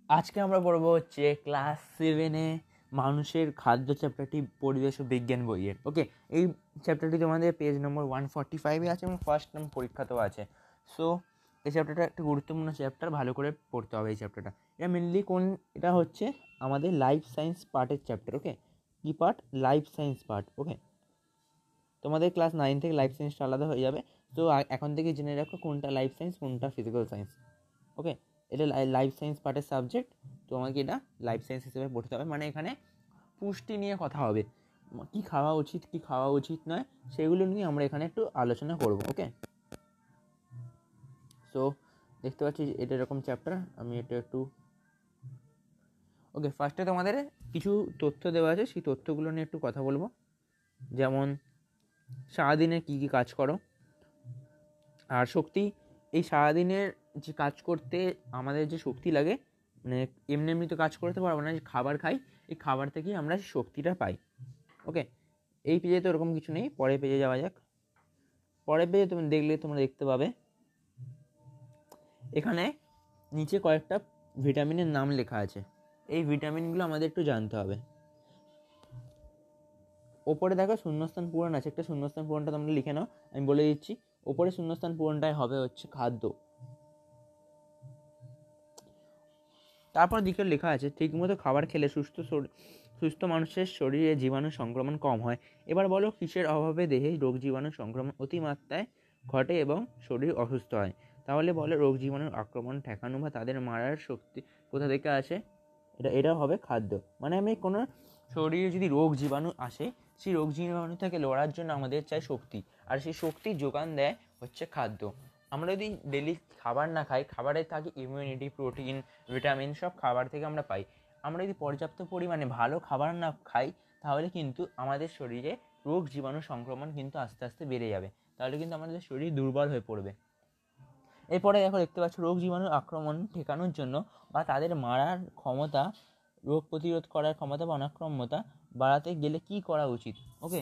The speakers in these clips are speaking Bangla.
আজকে আমরা পড়বো হচ্ছে ক্লাস 7-এ মানুষের খাদ্য চ্যাপ্টারটি পরিবেশ ও বিজ্ঞান বইয়ের। ওকে, এই চ্যাপ্টারটি তোমাদের পেজ নম্বর 145-এ আছে এবং ফার্স্ট টার্ম পরীক্ষাতেও আছে। সো এই চ্যাপ্টারটা একটা গুরুত্বপূর্ণ চ্যাপ্টার, ভালো করে পড়তে হবে এই চ্যাপ্টারটা। এটা মেনলি এটা হচ্ছে আমাদের লাইফ সায়েন্স পার্টের চ্যাপ্টার। ওকে, কি part? Life science part. Okay, তোমাদের ক্লাস 9 থেকে লাইফ সায়েন্সটা আলাদা হয়ে যাবে। তো এখন থেকে জেনে রাখো কোনটা লাইফ সায়েন্স, কোনটা ফিজিক্যাল সায়েন্স। ওকে, এটা লাইফ সায়েন্স পার্টের সাবজেক্ট, তোমাকে এটা লাইফ সায়েন্স হিসেবে পড়তে হবে। মানে এখানে পুষ্টি নিয়ে কথা হবে, কি খাওয়া উচিত কি খাওয়া উচিত নয় সেগুলো নিয়ে আমরা এখানে একটু আলোচনা করব। ওকে, সো দেখতে পাচ্ছি এটা এরকম চ্যাপ্টার। আমি এটা একটু ওকে, ফার্স্টে তোমাদের কিছু তথ্য দেওয়া আছে, সেই তথ্যগুলো নিয়ে একটু কথা বলবো। যেমন সারাদিনে কী কী কাজ করো, আর শক্তি। এই সারাদিনের যে কাজ করতে আমাদের যে শক্তি লাগে, মানে এমনি এমনি তো কাজ করতে পারবো না, যে খাবার খাই, এই খাবার থেকেই আমরা শক্তিটা পাই। ওকে, এই পেজে তো এরকম কিছু নেই, পরের পেজে যাওয়া যাক। পরের পেজে তুমি তোমরা দেখতে পাবে এখানে নিচে কয়েকটা ভিটামিনের নাম লেখা আছে। এই ভিটামিনগুলো আমাদের একটু জানতে হবে। ওপরে দেখো শূন্যস্থান পূরণ আছে, একটা শূন্যস্থান পূরণটা তোমরা লিখে নাও, আমি বলে দিচ্ছি। ওপরে শূন্যস্থান পূরণটাই হবে হচ্ছে খাদ্য। তারপর দিকে লেখা আছে ঠিকমতো খাবার খেলে সুস্থ মানুষের শরীরে জীবাণু সংক্রমণ কম হয়। এবার বলো কিসের অভাবে দেহে রোগ জীবাণু সংক্রমণ অতিমাত্রায় ঘটে এবং শরীর অসুস্থ হয়? তাহলে বলো রোগ জীবাণুর আক্রমণ ঠেকানো বা তাদের মারার শক্তি কোথা থেকে আসে? এটা হবে খাদ্য। মানে আমি কোনো শরীরে যদি রোগ জীবাণু আসে, সেই রোগ জীবাণু থেকে লড়ার জন্য আমাদের চাই শক্তি, আর সেই শক্তির যোগান দেয় হচ্ছে খাদ্য। আমরা যদি ডেলি খাবার না খাই, খাবারে থাকে ইমিউনিটি, প্রোটিন, ভিটামিন, সব খাবার থেকে আমরা পাই। আমরা যদি পর্যাপ্ত পরিমাণে ভালো খাবার না খাই, তাহলে কিন্তু আমাদের শরীরে রোগ জীবাণু সংক্রমণ কিন্তু আস্তে আস্তে বেড়ে যাবে, তাহলে কিন্তু আমাদের শরীর দুর্বল হয়ে পড়বে। এরপরে দেখো দেখতে পাচ্ছ রোগ জীবাণুর আক্রমণ ঠেকানোর জন্য বা তাদের মারার ক্ষমতা, রোগ প্রতিরোধ করার ক্ষমতা বা অনাক্রম্যতা বাড়াতে গেলে কি করা উচিত? ওকে,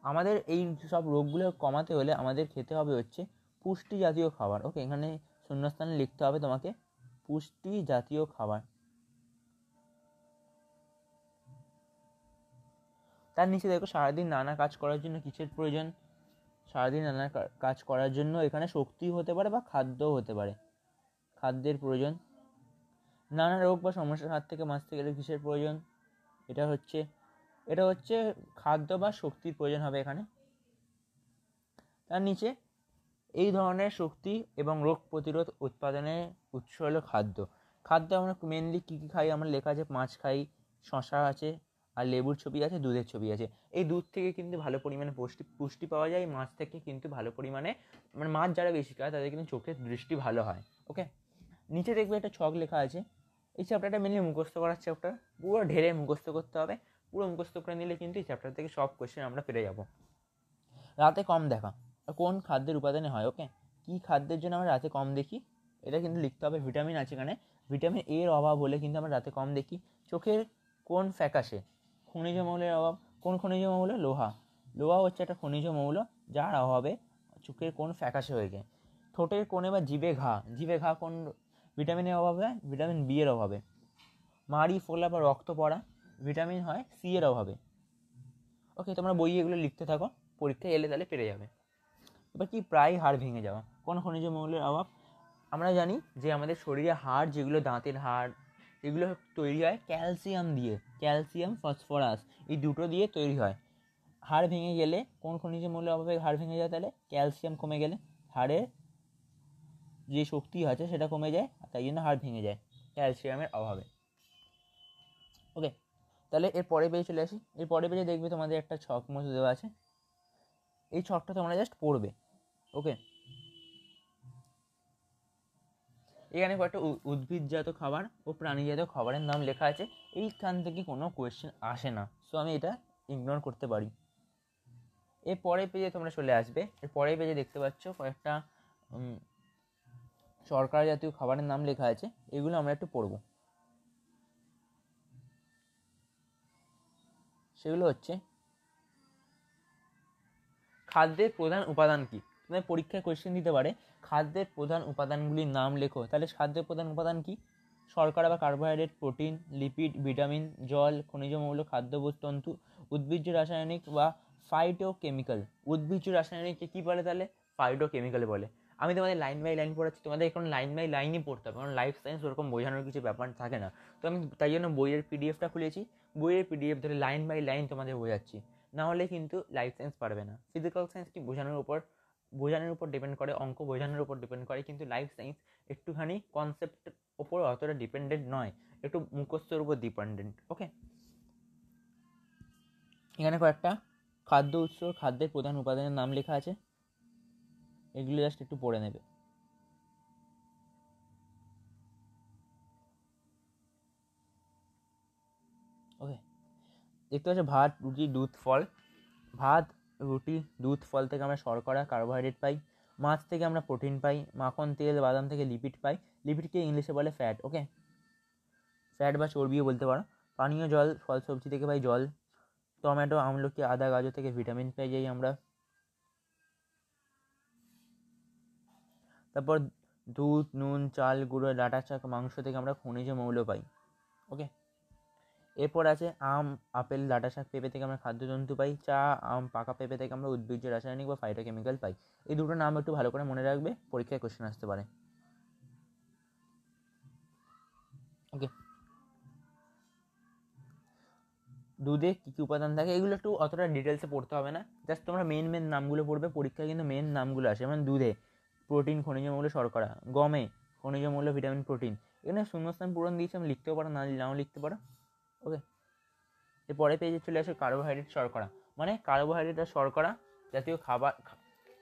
আমাদের এই সব রোগগুলো কমাতে হলে আমাদের খেতে হবে হচ্ছে পুষ্টি জাতীয় খাবার। ওকে, এখানে শূন্যস্থানে লিখতে হবে তোমাকে পুষ্টি জাতীয় খাবার। তার নিচে দেখো সারাদিন নানা কাজ করার জন্য কিসের প্রয়োজন? সারাদিন নানা কাজ করার জন্য এখানে শক্তি হতে পারে বা খাদ্যও হতে পারে, খাদ্যের প্রয়োজন। নানা রোগ বা সমস্যার হাত থেকে বাঁচতে গেলে কিসের প্রয়োজন? এটা হচ্ছে খাদ্য বা শক্তির প্রয়োজন হবে এখানে। তার নিচে এই ধরনের শক্তি এবং রোগ প্রতিরোধ উৎপাদনের উৎস হলো খাদ্য। খাদ্য আমরা মেনলি কী কী খাই? আমরা লেখা আছে মাছ খাই, শশা আছে, আর লেবুর ছবি আছে, দুধের ছবি আছে। এই দুধ থেকে কিন্তু ভালো পরিমাণে পুষ্টি পাওয়া যায়, মাছ থেকে কিন্তু ভালো পরিমাণে, মানে মাছ যারা বেশি খায় তাদের কিন্তু চোখের দৃষ্টি ভালো হয়। ওকে, নিচে দেখবে একটা ছক লেখা আছে। এই চ্যাপ্টারটা মেনলি মুখস্থ করার চ্যাপ্টার, পুরো ঢেলে মুখস্থ করতে হবে। পুরো মুখস্থ করে নিলে কিন্তু এই চ্যাপ্টার থেকে সব কোয়েশ্চেন আমরা পেরে যাব। রাতে কম দেখা কোন খাদ্যের উপাদানে হয়? ওকে, কী খাদ্যের জন্য আমরা রাতে কম দেখি? এটা কিন্তু লিখতে হবে। ভিটামিন আছে এখানে, ভিটামিন এর অভাব হলে কিন্তু আমরা রাতে কম দেখি। চোখের কোন ফ্যাকাশে? খনিজ মৌলের অভাব। কোন খনিজ মৌল? লোহা। লোহা হচ্ছে একটা খনিজ মৌল যার অভাবে চোখের কোন ফ্যাকাশে হয়ে যায়। ঠোঁটের কোণে বা জিভে ঘা কোন ভিটামিনের অভাবে? ভিটামিন বি এর অভাবে। মাড়ি ফোলা বা রক্ত পড়া ভিটামিন হয় সি এর অভাবে। ওকে, তোমরা বই এগুলো লিখতে থাকো, পরীক্ষায় এলে তাহলে পেরে যাবে। এবার কি? প্রায় হাড় ভেঙে যাওয়া কোন খনিজ মৌলের অভাব? আমরা জানি যে আমাদের শরীরে হাড়, যেগুলো দাঁতের হাড়, এগুলো তৈরি হয় ক্যালসিয়াম দিয়ে। ক্যালসিয়াম, ফসফরাস, এই দুটো দিয়ে তৈরি হয়। হাড় ভেঙে গেলে কোন খনিজ মৌলের অভাবে হাড় ভেঙে যায়? তাহলে ক্যালসিয়াম কমে গেলে হাড়ের যে শক্তি আছে সেটা কমে যায়, তাই জন্য হাড় ভেঙে যায় ক্যালসিয়ামের অভাবে। ওকে, তাহলে এর পরে পেজে চলে আসি। এর পরে পেজে দেখবে তোমাদের একটা ছক মতো দেওয়া আছে, এই ছকটা তোমরা জাস্ট পড়বে। ওকে, এখানে কয়েকটা উদ্ভিদজাত খাবার ও প্রাণীজাত খাবারের নাম লেখা আছে। এইখান থেকে কোনো কোয়েশ্চেন আসে না, সো আমি এটা ইগনোর করতে পারি। এর পরের পেজে তোমরা চলে আসবে। এর পরের পেজে দেখতে পাচ্ছ কয়েকটা শর্করা জাতীয় খাবারের নাম লেখা আছে, এগুলো আমরা একটু পড়ব। সেগুলো হচ্ছে খাদ্যের প্রধান উপাদান কি? তোমাদের পরীক্ষায় কোয়েশ্চেন দিতে পারে খাদ্যের প্রধান উপাদানগুলির নাম লেখো, তাহলে খাদ্যের প্রধান উপাদান কি? শর্করা বা কার্বোহাইড্রেট, প্রোটিন, লিপিড, ভিটামিন, জল, খনিজ মৌল, খাদ্যবস্তু, উদ্ভিজ্জ রাসায়নিক বা ফাইটোকেমিক্যাল। উদ্ভিজ্জ রাসায়নিককে কী বলে তাহলে? ফাইটোকেমিক্যাল বলে। আমি তোমাদের লাইন বাই লাইন পড়াচ্ছি, তোমাদের এখন লাইন বাই লাইনই পড়তে হবে, কারণ লাইফ সায়েন্স ওরকম বোঝানোর কিছু ব্যাপার থাকে না। তো আমি তাই জন্য বইয়ের পিডিএফটা খুলেছি, বইয়ের পিডিএফ ধরে লাইন বাই লাইন তোমাদের বোঝাচ্ছি, না হলে কিন্তু লাইফ সায়েন্স পারবে না। ফিজিক্যাল সায়েন্স কি বোঝানোর উপর ডিপেন্ড করে, অঙ্ক বোঝানোর উপর ডিপেন্ড করে, কিন্তু লাইফ সায়েন্স একটুখানি কনসেপ্টের ওপর অতটা ডিপেন্ডেন্ট নয়, একটু মুখস্থের উপর ডিপেন্ডেন্ট। ওকে, এখানে কয়েকটা খাদ্য উৎস, খাদ্যের প্রধান উপাদানের নাম লেখা আছে, এগুলো জাস্ট একটু পড়ে নেবে। ওকে, দেখতে পাচ্ছ ভাত, রুটি, দুধ, ফল। ভাত, রুটি, দুধ, ফল থেকে আমরা শর্করা, কার্বোহাইড্রেট পাই। মাছ থেকে আমরা প্রোটিন পাই। মাখন, তেল, বাদাম থেকে লিপিড পাই। লিপিডকে ইংলিশে বলে ফ্যাট। ওকে, ফ্যাট বা চর্বিও বলতে পারো। পানীয় জল, ফল সবজি থেকে পাই জল। টমেটো, আমলকি, আদা, গাজর থেকে ভিটামিন পেয়ে যাই আমরা। তারপর দুধ, নুন, চাল, গুঁড়ো, ডাঁটা শাক, মাংস থেকে আমরা খনিজ মৌল পাই। ওকে, এরপর আছে আম, আপেল, ডাঁটা শাক, পেঁপে থেকে আমরা খাদ্যতন্তু পাই। চা, আম, পাকা পেঁপে থেকে আমরা উদ্ভিজ্জ রাসায়নিক বা ফাইটোকেমিক্যাল পাই। এই দুটো নাম একটু ভালো করে মনে রাখবে, পরীক্ষায় কোশ্চেন আসতে পারে। ওকে, দুধে কী কী উপাদান থাকে এগুলো একটু অতটা ডিটেলসে পড়তে হবে না, জাস্ট তোমরা মেন নামগুলো পড়বে, পরীক্ষায় কিন্তু মেন নামগুলো আসে। যেমন দুধে প্রোটিন, খনিজ মৌল, শর্করা। গমে খনিজ মৌল, ভিটামিন, প্রোটিন। এখানে শূন্যস্থান পূরণ দিয়েছি, আমি লিখতেও পারো, নাও লিখতে পারো। ওকে, এরপরে পেজে চলে আসে কার্বোহাইড্রেট, শর্করা। মানে কার্বোহাইড্রেট আর শর্করা জাতীয় খাবার,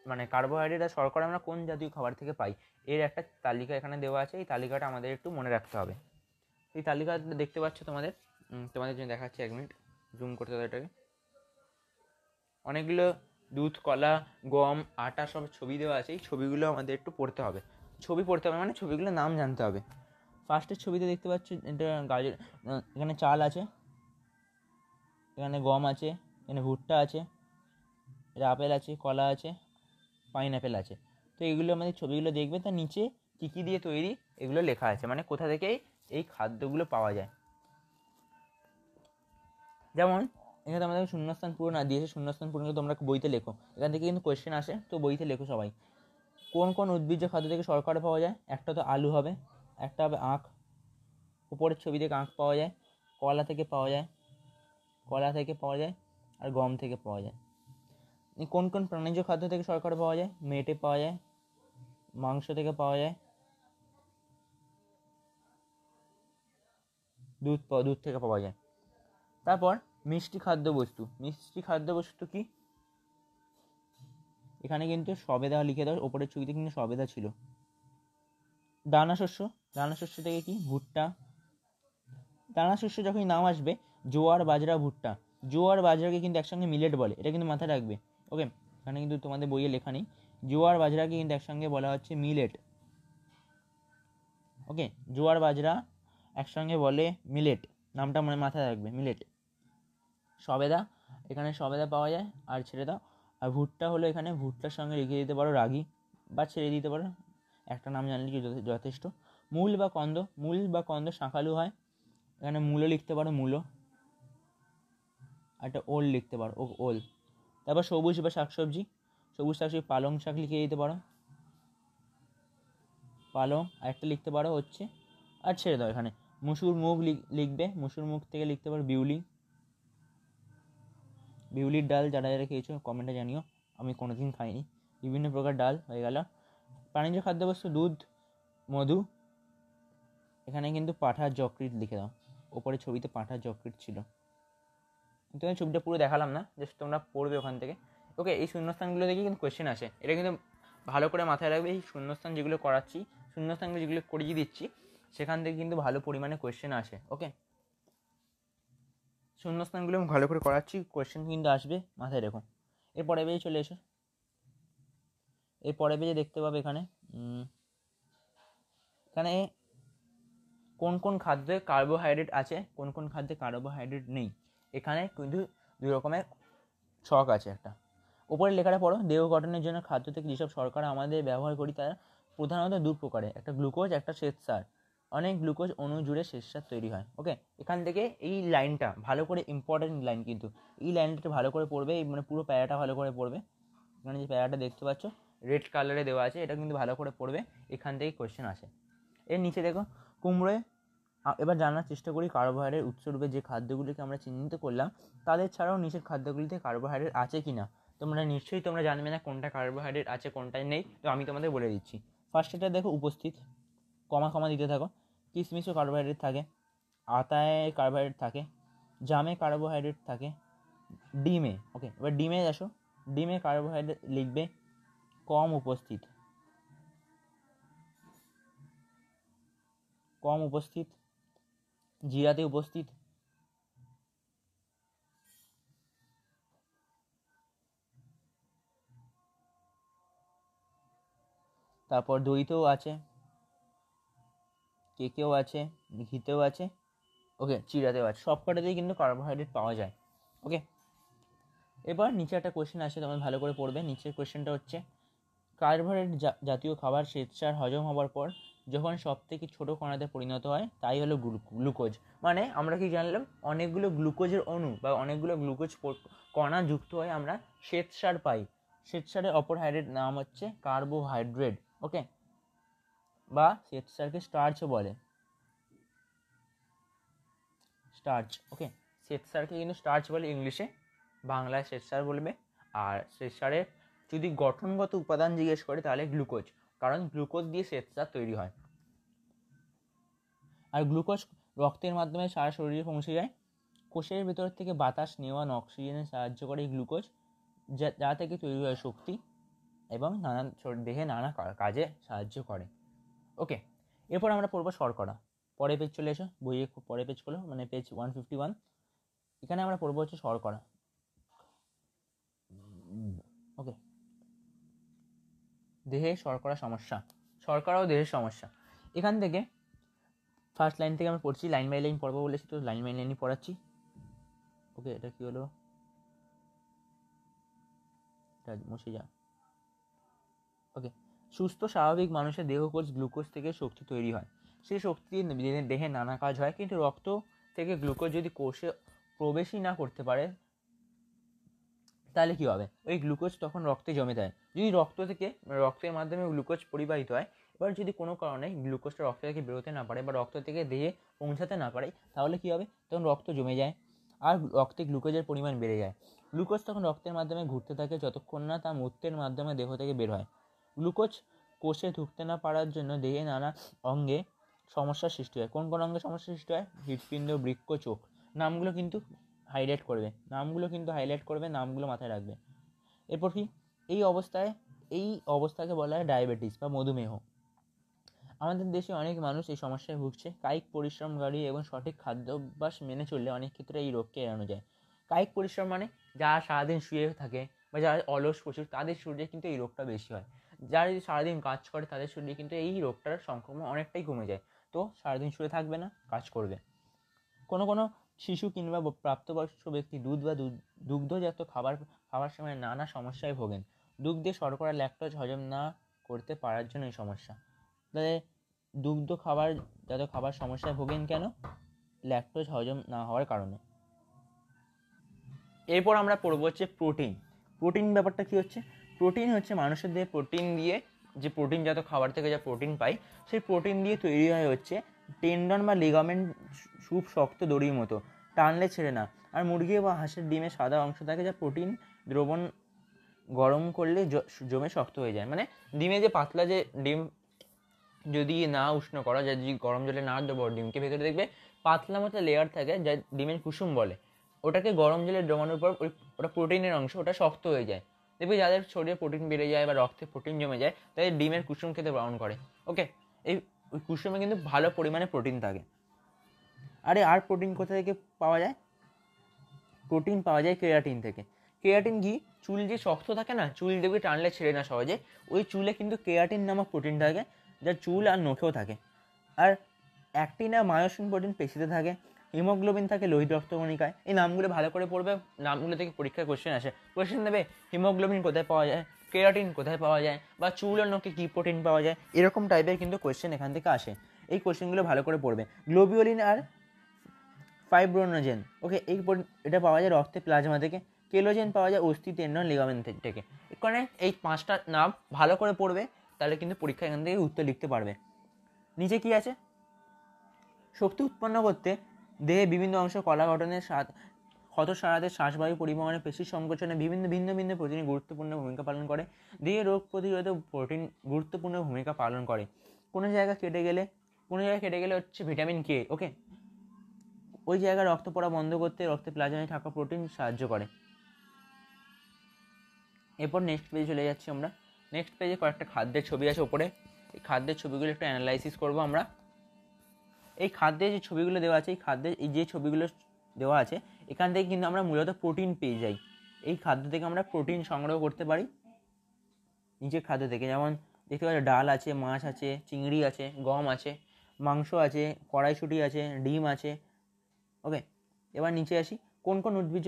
মানে কার্বোহাইড্রেট আর শর্করা আমরা কোন জাতীয় খাবার থেকে পাই, এর একটা তালিকা এখানে দেওয়া আছে। এই তালিকাটা আমাদের একটু মনে রাখতে হবে। এই তালিকাটা দেখতে পাচ্ছ তোমাদের জন্য দেখাচ্ছি, 1 মিনিট জুম করতে হবে এটাকে। অনেকগুলো দুধ, কলা, গম, আটা সব ছবি দেওয়া আছে, এই ছবিগুলো আমাদের একটু পড়তে হবে। ছবি পড়তে হবে মানে ছবিগুলোর নাম জানতে হবে। ফার্স্টের ছবিতে দেখতে পাচ্ছ এটা গাজর, এখানে চাল আছে, এখানে গম আছে, এখানে ভুট্টা আছে, এটা আপেল আছে, কলা আছে, পাইনঅ্যাপেল আছে। তো এগুলো আমাদের ছবিগুলো দেখবে, তার নিচে কী কী দিয়ে তৈরি এগুলো লেখা আছে, মানে কোথা থেকে এই খাদ্যগুলো পাওয়া যায়। যেমন এখানে আমাদের শূন্যস্থান পূরণ দিয়েছে, শূন্যস্থান পূরণকে তোমরা বইতে লেখো, এখান থেকে কিন্তু কোয়েশ্চেন আসে, তো বইতে লেখো সবাই। কোন কোন উদ্ভিজ্জ খাদ্য থেকে শর্করা পাওয়া যায়? একটা তো আলু হবে, একটা হবে আখ, উপরের ছবি থেকে আখ পাওয়া যায়। কলা থেকে পাওয়া যায়, আর গম থেকে পাওয়া যায়। কোন কোন প্রাণীজ খাদ্য থেকে শর্করা পাওয়া যায়? মেটে পাওয়া যায়, মাংস থেকে পাওয়া যায়, দুধ থেকে পাওয়া যায়। তারপর মিষ্টি খাদ্যবস্তু কি? এখানে কিন্তু সবেদা লিখে দাও, ওপরের ছবিতে কিন্তু সবেদা ছিল। দানা শস্য থেকে কি? ভুট্টা। দানা শস্য যখনই নাম আসবে, জোয়ার, বাজরা, ভুট্টা, জোয়ার বাজরাকে কিন্তু একসঙ্গে মিলেট বলে, এটা কিন্তু মাথায় রাখবে। ওকে, এখানে কিন্তু তোমাদের বইয়ে লেখা নেই, জোয়ার বাজরাকে কিন্তু একসঙ্গে বলা হচ্ছে মিলেট। ওকে, জোয়ার বাজরা একসঙ্গে বলে মিলেট, নামটা মনে মাথায় রাখবে, মিলেট। সবেদা, এখানে সবেদা পাওয়া যায়, আর ছেড়ে দাও। আর ভুট্টা হলো, এখানে ভুট্টার সঙ্গে লিখে দিতে পারো রাগি, বা ছেড়ে দিতে পারো, একটা নাম জানলে যথেষ্ট। মূল বা কন্দ শাঁখালু হয়, এখানে মূলো লিখতে পারো, মূলো। একটা ওল লিখতে পারো, ওল। তারপর সবুজ শাকসবজি, পালং শাক লিখে দিতে পারো, পালং। আরেকটা লিখতে পারো হচ্ছে, আর ছেড়ে দাও, এখানে মুসুর মুগ লিখবে, মুসুর মুগ থেকে লিখতে পারো বিউলির ডাল, যারা যারা খেয়েছো কমেন্টে জানিও, আমি কোনোদিন খাইনি। বিভিন্ন প্রকার ডাল হয়ে গেল। প্রাণীজ খাদ্যবস্তু দুধ, মধু। এখানে কিন্তু পাঁঠার যকৃৎ লিখে দাও, ওপরে ছবিতে পাঁঠার যকৃৎ ছিল। তোমার ছবিটা পুরো দেখালাম না, জাস্ট তোমরা পড়বে ওখান থেকে। ওকে, এই শূন্যস্থানগুলো থেকে কিন্তু কোয়েশ্চেন আসে, এটা কিন্তু ভালো করে মাথায় রাখবে। এই শূন্যস্থান যেগুলো করাচ্ছি, শূন্যস্থানগুলো যেগুলো করিয়ে দিচ্ছি, সেখান থেকে কিন্তু ভালো পরিমাণে কোয়েশ্চেন আসে। ওকে, শূন্যস্থানগুলো আমি ভালো করে করাচ্ছি, কোয়েশ্চেন কিন্তু আসবে, মাথায় রেখো। এরপরে পেজে চলে এসো, এরপরে পেজে দেখতে পাবে এখানে কোন কোন খাদ্যে কার্বোহাইড্রেট আছে, কোন কোন খাদ্যে কার্বোহাইড্রেট নেই। এখানে কিন্তু 2 রকমের ছক আছে। একটা উপরে লেখাটা পড়ো, দেহ গঠনের জন্য খাদ্য থেকে যেসব শর্করা আমাদের ব্যবহার করি তারা প্রধানত 2 প্রকারের, একটা গ্লুকোজ, একটা শ্বেতসার। অনেক গ্লুকোজ অণু জুড়ে শ্বেতসার তৈরি হয়। ওকে, এখান থেকে এই লাইনটা ভালো করে ইম্পর্টেন্ট লাইন, কিন্তু এই লাইনটা ভালো করে পড়বে, মানে পুরো প্যারাটা ভালো করে পড়বে। এখানে যে প্যারাটা দেখতে পাচ্ছ রেড কালারে দেওয়া আছে, এটা কিন্তু ভালো করে পড়বে, এখান থেকে কোয়েশ্চেন আসে। এর নিচে দেখো কুমড়োয়, এবার জানার চেষ্টা করি কার্বোহাইড্রেট উৎসরূপে যে খাদ্যগুলিকে আমরা চিহ্নিত করলাম তাদের ছাড়াও নিচের খাদ্যগুলিতে কার্বোহাইড্রেট আছে কি না। তোমরা জানবে না কোনটা কার্বোহাইড্রেট আছে কোনটাই নেই, তো আমি তোমাদের বলে দিচ্ছি। ফার্স্টেটা দেখো উপস্থিত, কমা দিতে থাকো। কিশমিশও কার্বোহাইড্রেট থাকে, আতায় কার্বোহাইড্রেট থাকে, জামে কার্বোহাইড্রেট থাকে, ডিমে। ওকে, এবার ডিমে আসো, ডিমে কার্বোহাইড্রেট লিখবে কম উপস্থিত, জিরাতে উপস্থিত, তারপর দইতেও আছে, কেকেও আছে, ঘিতেও আছে, ওকে, চিড়াতেও আছে, সব কটাতেই কিন্তু কার্বোহাইড্রেট পাওয়া যায়। ওকে, এবার নিচে একটা কোয়েশ্চেন আসে, তোমরা ভালো করে পড়বে। নিচের কোয়েশ্চেনটা হচ্ছে কার্বোহাইড্রেট জাতীয় খাবার শ্বেতসার হজম হওয়ার পর যখন সব থেকে ছোটো কণাতে পরিণত হয় তাই হলো গ্লুকোজ। মানে আমরা কি জানলাম, অনেকগুলো গ্লুকোজের অণু বা অনেকগুলো গ্লুকোজ কণা যুক্ত হয়ে আমরা শ্বেতসার পাই। শ্বেতসারের অপর হাইড্রেট নাম হচ্ছে কার্বোহাইড্রেট। ওকে, বা শ্বেতসারকে স্টার্চও বলে, স্টার্চ। ওকে, শ্বেতসারকে কিন্তু স্টার্চ বলে ইংলিশে, বাংলায় শ্বেতসার বলবে। আর শ্বেতসারের যদি গঠনগত উপাদান জিজ্ঞেস করে তাহলে গ্লুকোজ, কারণ গ্লুকোজ দিয়ে শ্বেতসার তৈরি হয়। আর গ্লুকোজ রক্তের মাধ্যমে সারা শরীরে পৌঁছে যায়। কোষের ভেতর থেকে বাতাস নেওয়া অক্সিজেনে সাহায্য করে এই গ্লুকোজ, যা থেকে তৈরি হয় শক্তি এবং দেহে নানা কাজে সাহায্য করে। ওকে, এরপর আমরা পড়বো শর্করা। পরে পেজ চলে এসো, বইয়ে পরে পেজ খোলো, মানে পেজ 151। এখানে আমরা পড়বো হচ্ছে শর্করা। ওকে, দেহে শর্করা সমস্যা, শর্করাও দেহের সমস্যা। এখান থেকে ফার্স্ট লাইন থেকে আমরা পড়ছি, লাইন বাই লাইন পড়বো বলেছি, তো লাইন বাই লাইনই পড়াচ্ছি। ওকে, এটা কি হলো, এটা মুছে যা। ওকে, সুস্থ স্বাভাবিক মানুষের দেহকোষ গ্লুকোজ থেকে শক্তি তৈরি হয়। সেই শক্তি দেহে নানা কাজ হয়, কিন্তু রক্ত থেকে গ্লুকোজ যদি কোষে প্রবেশই না করতে পারে তাহলে কী হবে, ওই গ্লুকোজ তখন রক্তে জমে যায়। যদি রক্তের মাধ্যমে গ্লুকোজ পরিবাহিত হয়, এবার যদি কোনো কারণে গ্লুকোজটা রক্ত থেকে বেরোতে না পারে বা রক্ত থেকে দেহে পৌঁছাতে না পারে তাহলে কী হবে, তখন রক্ত জমে যায় আর রক্তে গ্লুকোজের পরিমাণ বেড়ে যায়। গ্লুকোজ তখন রক্তের মাধ্যমে ঘুরতে থাকে যতক্ষণ না তা মূত্রের মাধ্যমে দেহ থেকে বের হয়। গ্লুকোজ কোষে ঢুকতে না পারার জন্য দেহে নানা অঙ্গে সমস্যার সৃষ্টি হয়। কোন কোন অঙ্গে সমস্যার সৃষ্টি হয়, হৃৎপিণ্ড, বৃক্ক, চোখ। নামগুলো কিন্তু হাইলাইট করবে, নামগুলো মাথায় রাখবে। এরপর কি, এই অবস্থাকে বলা হয় ডায়াবেটিস বা মধুমেহ। আমাদের দেশে অনেক মানুষ এই সমস্যায় ভুগছে। কায়িক পরিশ্রমকারী এবং সঠিক খাদ্যাভ্যাস মেনে চললে অনেক ক্ষেত্রে এই রোগকে এড়ানো যায়। কায়িক পরিশ্রম মানে যারা সারাদিন শুয়ে থাকে বা যারা অলস প্রচুর, তাদের শরীরে কিন্তু এই রোগটা বেশি হয়। যারা যদি সারাদিন কাজ করে তাদের শরীরে কিন্তু এই রোগটার সংক্রমণ অনেকটাই কমে যায়। তো সারাদিন শুয়ে থাকবে না, কাজ করবে। কোনো শিশু কিংবা প্রাপ্তবয়স্ক ব্যক্তি দুধ বা দুগ্ধজাত খাবার সময় নানা সমস্যায় ভোগেন। দুগ্ধে শর্করা, ল্যাকটোজ হজম না করতে পারার জন্য এই সমস্যা। তাহলে দুগ্ধজাত খাবার সমস্যায় ভোগেন কেন, ল্যাকটোজ হজম না হওয়ার কারণে। এরপর আমরা পড়বো হচ্ছে প্রোটিন ব্যাপারটা কি হচ্ছে, প্রোটিন হচ্ছে মানুষের দেহে প্রোটিন দিয়ে, যে প্রোটিনজাত খাবার থেকে যা প্রোটিন পাই সেই প্রোটিন দিয়ে তৈরি হয় হচ্ছে টেন্ডন বা লিগামেন্ট, খুব শক্ত দড়ির মতো, টানলে ছেড়ে না। আর মুরগি বা হাঁসের ডিমে সাদা অংশ থাকে যা প্রোটিন দ্রবণ গরম করলে জমে শক্ত হয়ে যায়। মানে ডিমে যে পাতলা যে ডিম যদি না উষ্ণ করা যায়, যদি গরম জলে না দেবো ডিমকে, ভেতরে দেখবে পাতলা মতো লেয়ার থাকে যা ডিমের কুসুম বলে, ওটাকে গরম জলে জমানোর পর ওটা প্রোটিনের অংশ, ওটা শক্ত হয়ে যায়। দেখবি যাদের শরীরে প্রোটিন বেড়ে যায় বা রক্তে প্রোটিন জমে যায় তাদের ডিমের কুসুম খেতে বারণ করে। ওকে, ওই কুসুমে কিন্তু ভালো পরিমাণে প্রোটিন থাকে। আর প্রোটিন কোথা থেকে পাওয়া যায়, প্রোটিন পাওয়া যায় কেরাটিন থেকে। কেরাটিন কি, চুল যে শক্ত থাকে না, চুল দেখবি টানলে ছেড়ে না সহজে, ওই চুলে কিন্তু কেরাটিন নামক প্রোটিন থাকে যা চুল আর নখেও থাকে। আর অ্যাক্টিন আর মায়োসিন প্রোটিন পেশিতে থাকে। হিমোগ্লোবিন থাকে লোহিত রক্তকণিকায়। এই নামগুলো ভালো করে পড়বে, নামগুলো থেকে পরীক্ষায় কোশ্চেন দেবে হিমোগ্লোবিন কোথায় পাওয়া যায়, কেরাটিন কোথায় পাওয়া যায়, বা চুল আর নখে কী প্রোটিন পাওয়া যায়, এরকম টাইপের কিন্তু কোয়েশ্চেন এখান থেকে আসে। এই কোশ্চেনগুলো ভালো করে পড়বে। গ্লোবিওলিন আর ফাইব্রোনোজেন, ওকে, এটা পাওয়া যায় রক্তে প্লাজমা থেকে। কেলোজেন পাওয়া যায় অস্থি, টেন্ডন, লিগামেন্ট থেকে। এখানে এই 5টা নাম ভালো করে পড়বে, তাহলে কিন্তু পরীক্ষা এখান থেকে উত্তর লিখতে পারবে। নিচে কি আছে? শক্তি উৎপন্ন করতে দেহে বিভিন্ন অংশ কলা গঠনের ক্ষত সারাতে শ্বাসবায়ু পরিবহনে পেশি সংকোচনে ভিন্ন ভিন্ন প্রোটিন গুরুত্বপূর্ণ ভূমিকা পালন করে। দেহে রোগ প্রতিরোধে প্রোটিন গুরুত্বপূর্ণ ভূমিকা পালন করে। কোনো জায়গা কেটে গেলে হচ্ছে ভিটামিন কে, ওকে, ওই জায়গায় রক্ত পড়া বন্ধ করতে রক্তে প্লাজমায় থাকা প্রোটিন সাহায্য করে। এরপর নেক্সট পেজে চলে যাচ্ছি আমরা। নেক্সট পেজে কয়েকটা খাদ্যের ছবি আছে ওপরে। এই খাদ্যের ছবিগুলো একটু অ্যানালাইসিস করবো আমরা। এই খাদ্যের যে ছবিগুলো দেওয়া আছে, এই যে ছবিগুলো দেওয়া আছে, এখান থেকে কিন্তু আমরা মূলত প্রোটিন পেয়ে যাই। এই খাদ্য থেকে আমরা প্রোটিন সংগ্রহ করতে পারি নিচের খাদ্য থেকে। যেমন দেখতে পাচ্ছি ডাল আছে, মাছ আছে, চিংড়ি আছে, গম আছে, মাংস আছে, কড়াইশুঁটি আছে, ডিম আছে, ওকে। এবার নিচে আসি, কোন কোন উদ্ভিজ্জ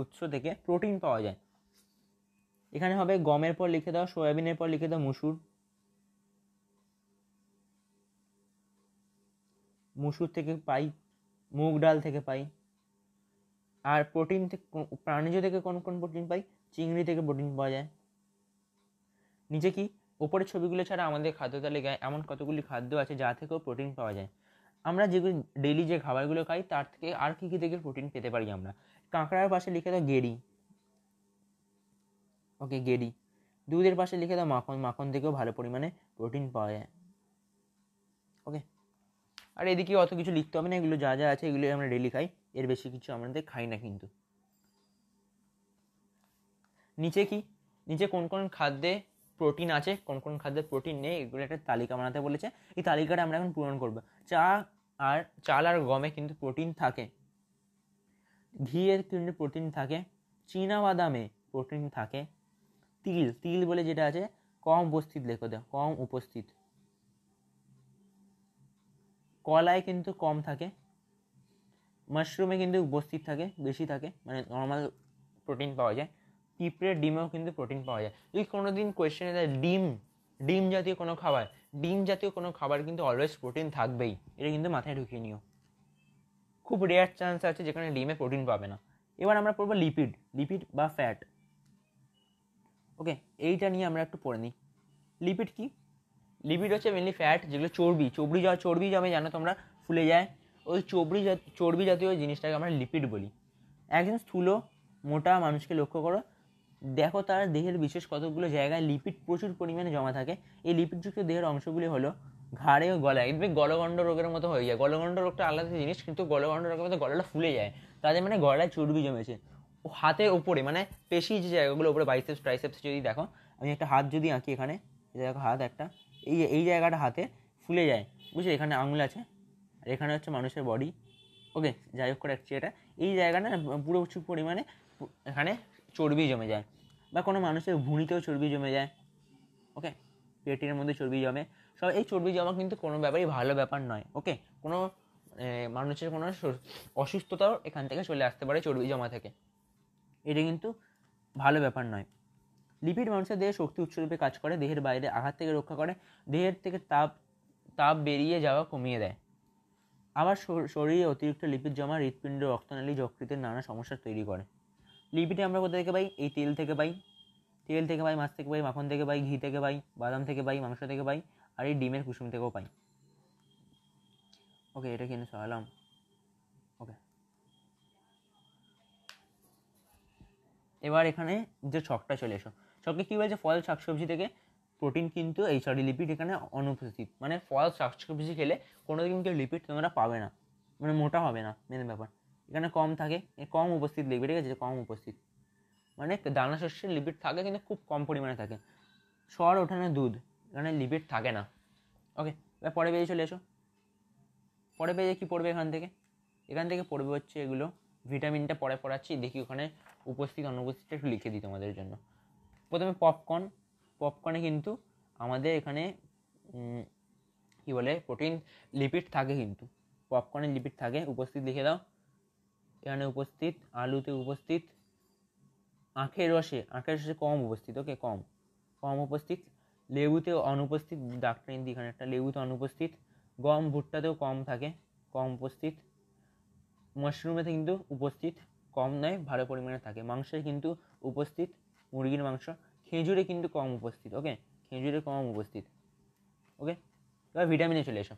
উৎস থেকে প্রোটিন পাওয়া যায়। এখানে হবে গমের পর লিখে দাও সয়াবিনের পর লিখে দাও মুসুর থেকে পাই, মুগ ডাল থেকে পাই। আর প্রোটিন থেকে প্রাণীজ থেকে কোন কোন প্রোটিন পাই? চিংড়ি থেকে প্রোটিন পাওয়া যায়। নিচে কি? ওপরের ছবিগুলো ছাড়া আমাদের খাদ্য তালিকায় এমন কতগুলি খাদ্য আছে যা থেকেও প্রোটিন পাওয়া যায়। আমরা যেগুলো ডেইলি যে খাবারগুলো খাই তার থেকে আর কী কী থেকে প্রোটিন পেতে পারি আমরা? কাঁকড়ার পাশে লিখে দাও গেরি, ওকে, গেরি। দুধের পাশে লিখে দাও মাখন থেকেও ভালো পরিমাণে প্রোটিন পাওয়া যায়, ওকে। আর এদিকে অত কিছু লিখতে হবে না, এগুলো যা যা আছে এগুলো আমরা ডেইলি খাই, এর বেশি কিছু আমাদের খাই না কিন্তু। নিচে কি? নিচে কোন কোন খাদ্যে প্রোটিন আছে, কোন কোন খাদ্যে প্রোটিন নেই, এগুলো একটা তালিকা বানাতে বলেছে। এই তালিকাটা আমরা এখন পূরণ করবো। চাল আর গমে কিন্তু প্রোটিন থাকে, ঘিয়ের কিন্তু প্রোটিন থাকে, চীনা বাদামে প্রোটিন থাকে, তিল বলে যেটা আছে কম উপস্থিত, লেখো দাও কম উপস্থিত। কলায় কিন্তু কম থাকে, মাশরুমে কিন্তু উপস্থিত থাকে, বেশি থাকে, মানে নর্মাল প্রোটিন পাওয়া যায়। পিঁপড়ের ডিমেও কিন্তু প্রোটিন পাওয়া যায়। যদি কোনোদিন কোয়েশ্চেনে দেয় ডিম জাতীয় কোনো খাবার কিন্তু অলওয়েজ প্রোটিন থাকবেই, এটা কিন্তু মাথায় ঢুকিয়ে নিও। খুব রেয়ার চান্স আছে যেখানে ডিমে প্রোটিন পাবে না। এবার আমরা পড়বো লিপিড বা ফ্যাট, ওকে। এইটা নিয়ে আমরা একটু পড়ে নিই। লিপিড কি? লিপিড হচ্ছে মেনলি ফ্যাট, যেগুলো চর্বি জমে জানো তোমরা, ফুলে যায়, ওই চর্বি জাতীয় জিনিসটাকে আমরা লিপিড বলি। একজন স্থূল মোটা মানুষকে লক্ষ্য করো, দেখো তার দেহের বিশেষ কতগুলো জায়গায় লিপিড প্রচুর পরিমাণে জমা থাকে। এই লিপিডযুক্ত দেহের অংশগুলি হলো ঘাড়ে ও গলায়। দেখবে গলগণ্ড রোগের মতো হয়ে যায়। গলগণ্ড রোগটা আলাদা জিনিস, কিন্তু গলগণ্ড রোগের মতো গলাটা ফুলে যায়, তাদের মানে গলায় চর্বি জমেছে। ও হাতের ওপরে, মানে পেশি যে জায়গাগুলো ওপরে, বাইসেপস ট্রাইসেপস যদি দেখো, আমি একটা হাত যদি আঁকি এখানে, দেখো হাত একটা, এই জায়গাটা হাতে ফুলে যায়, বুঝলি, এখানে আঙুল আছে আর এখানে হচ্ছে মানুষের বডি, ওকে, যাই হোক করে রাখছি এটা। এই জায়গাটা পুরো প্রচুর পরিমাণে এখানে চর্বি জমে যায়, বা কোনো মানুষের ভুঁড়িতেও চর্বি জমে যায়, ওকে, পেটের মধ্যে চর্বি জমে। সব এই চর্বি জমা কিন্তু কোনো ব্যাপারই ভালো ব্যাপার নয়, ওকে। কোনো মানুষের কোনো অসুস্থতাও এখান থেকে চলে আসতে পারে চর্বি জমা থেকে, এটা কিন্তু ভালো ব্যাপার নয়। লিপিড মানুষের দেহে শক্তি উৎসরূপে কাজ করে, দেহের বাইরে আঘাত থেকে রক্ষা করে, দেহের থেকে তাপ বেরিয়ে যাওয়া কমিয়ে দেয়। আবার শরীরে অতিরিক্ত লিপিড জমা হৃৎপিণ্ড, রক্তনালী, যকৃতের নানা সমস্যা তৈরি করে। লিপিডে আমরা কোথা থেকে পাই? এই তেল থেকে পাই, মাছ থেকে পাই, মাখন থেকে পাই, ঘি থেকে পাই, বাদাম থেকে পাই, মাংস থেকে পাই, আর এই ডিমের কুসুম থেকেও পাই, ওকে। এটা কিনে সরালাম, ওকে। এবার এখানে যে ছকটা চলে এসো, ছকে কী বলছে? ফল শাকসবজি থেকে প্রোটিন কিন্তু লিপিড এখানে অনুপস্থিত, মানে ফল শাকসবজি খেলে কোনো দিন কেউ লিপিড তোমরা পাবে না, মানে মোটা হবে না, মেন ব্যাপার। এখানে কম থাকে, কম উপস্থিত লিখবে, ঠিক আছে, কম উপস্থিত, মানে দানা শস্যের লিপিড থাকে কিন্তু খুব কম পরিমাণে থাকে। সর ওঠানো দুধ, এখানে লিপিড থাকে না, ওকে। এবার পরে পেজে চলে এসো। পরে পেজে কী পড়বে? এখান থেকে পড়বে হচ্ছে এগুলো, ভিটামিনটা পরে পড়াচ্ছি, দেখি ওখানে উপস্থিত অনুপস্থিতটা একটু লিখে দিই তোমাদের জন্য। প্রথমে পপকর্নে কিন্তু আমাদের এখানে কী বলে, প্রোটিন লিপিড থাকে, কিন্তু পপকর্নে লিপিড থাকে। উপস্থিত লিখে দাও, এখানে উপস্থিত, আলুতে উপস্থিত, আখের রসে কম উপস্থিত, ওকে, কম উপস্থিত। লেবুতে অনুপস্থিত, ডাক্তার ইন্দি এখানে একটা, লেবুতে অনুপস্থিত। গম ভুট্টাতেও কম থাকে, কম উপস্থিত। মাশরুমেতে কিন্তু উপস্থিত, কম নয় ভালো পরিমাণে থাকে। মাংসে কিন্তু উপস্থিত, মুরগির মাংস। খেজুরে কিন্তু কম উপস্থিত, ওকে, খেজুরে কম উপস্থিত। ওকে, এবার ভিটামিনে চলে এসো।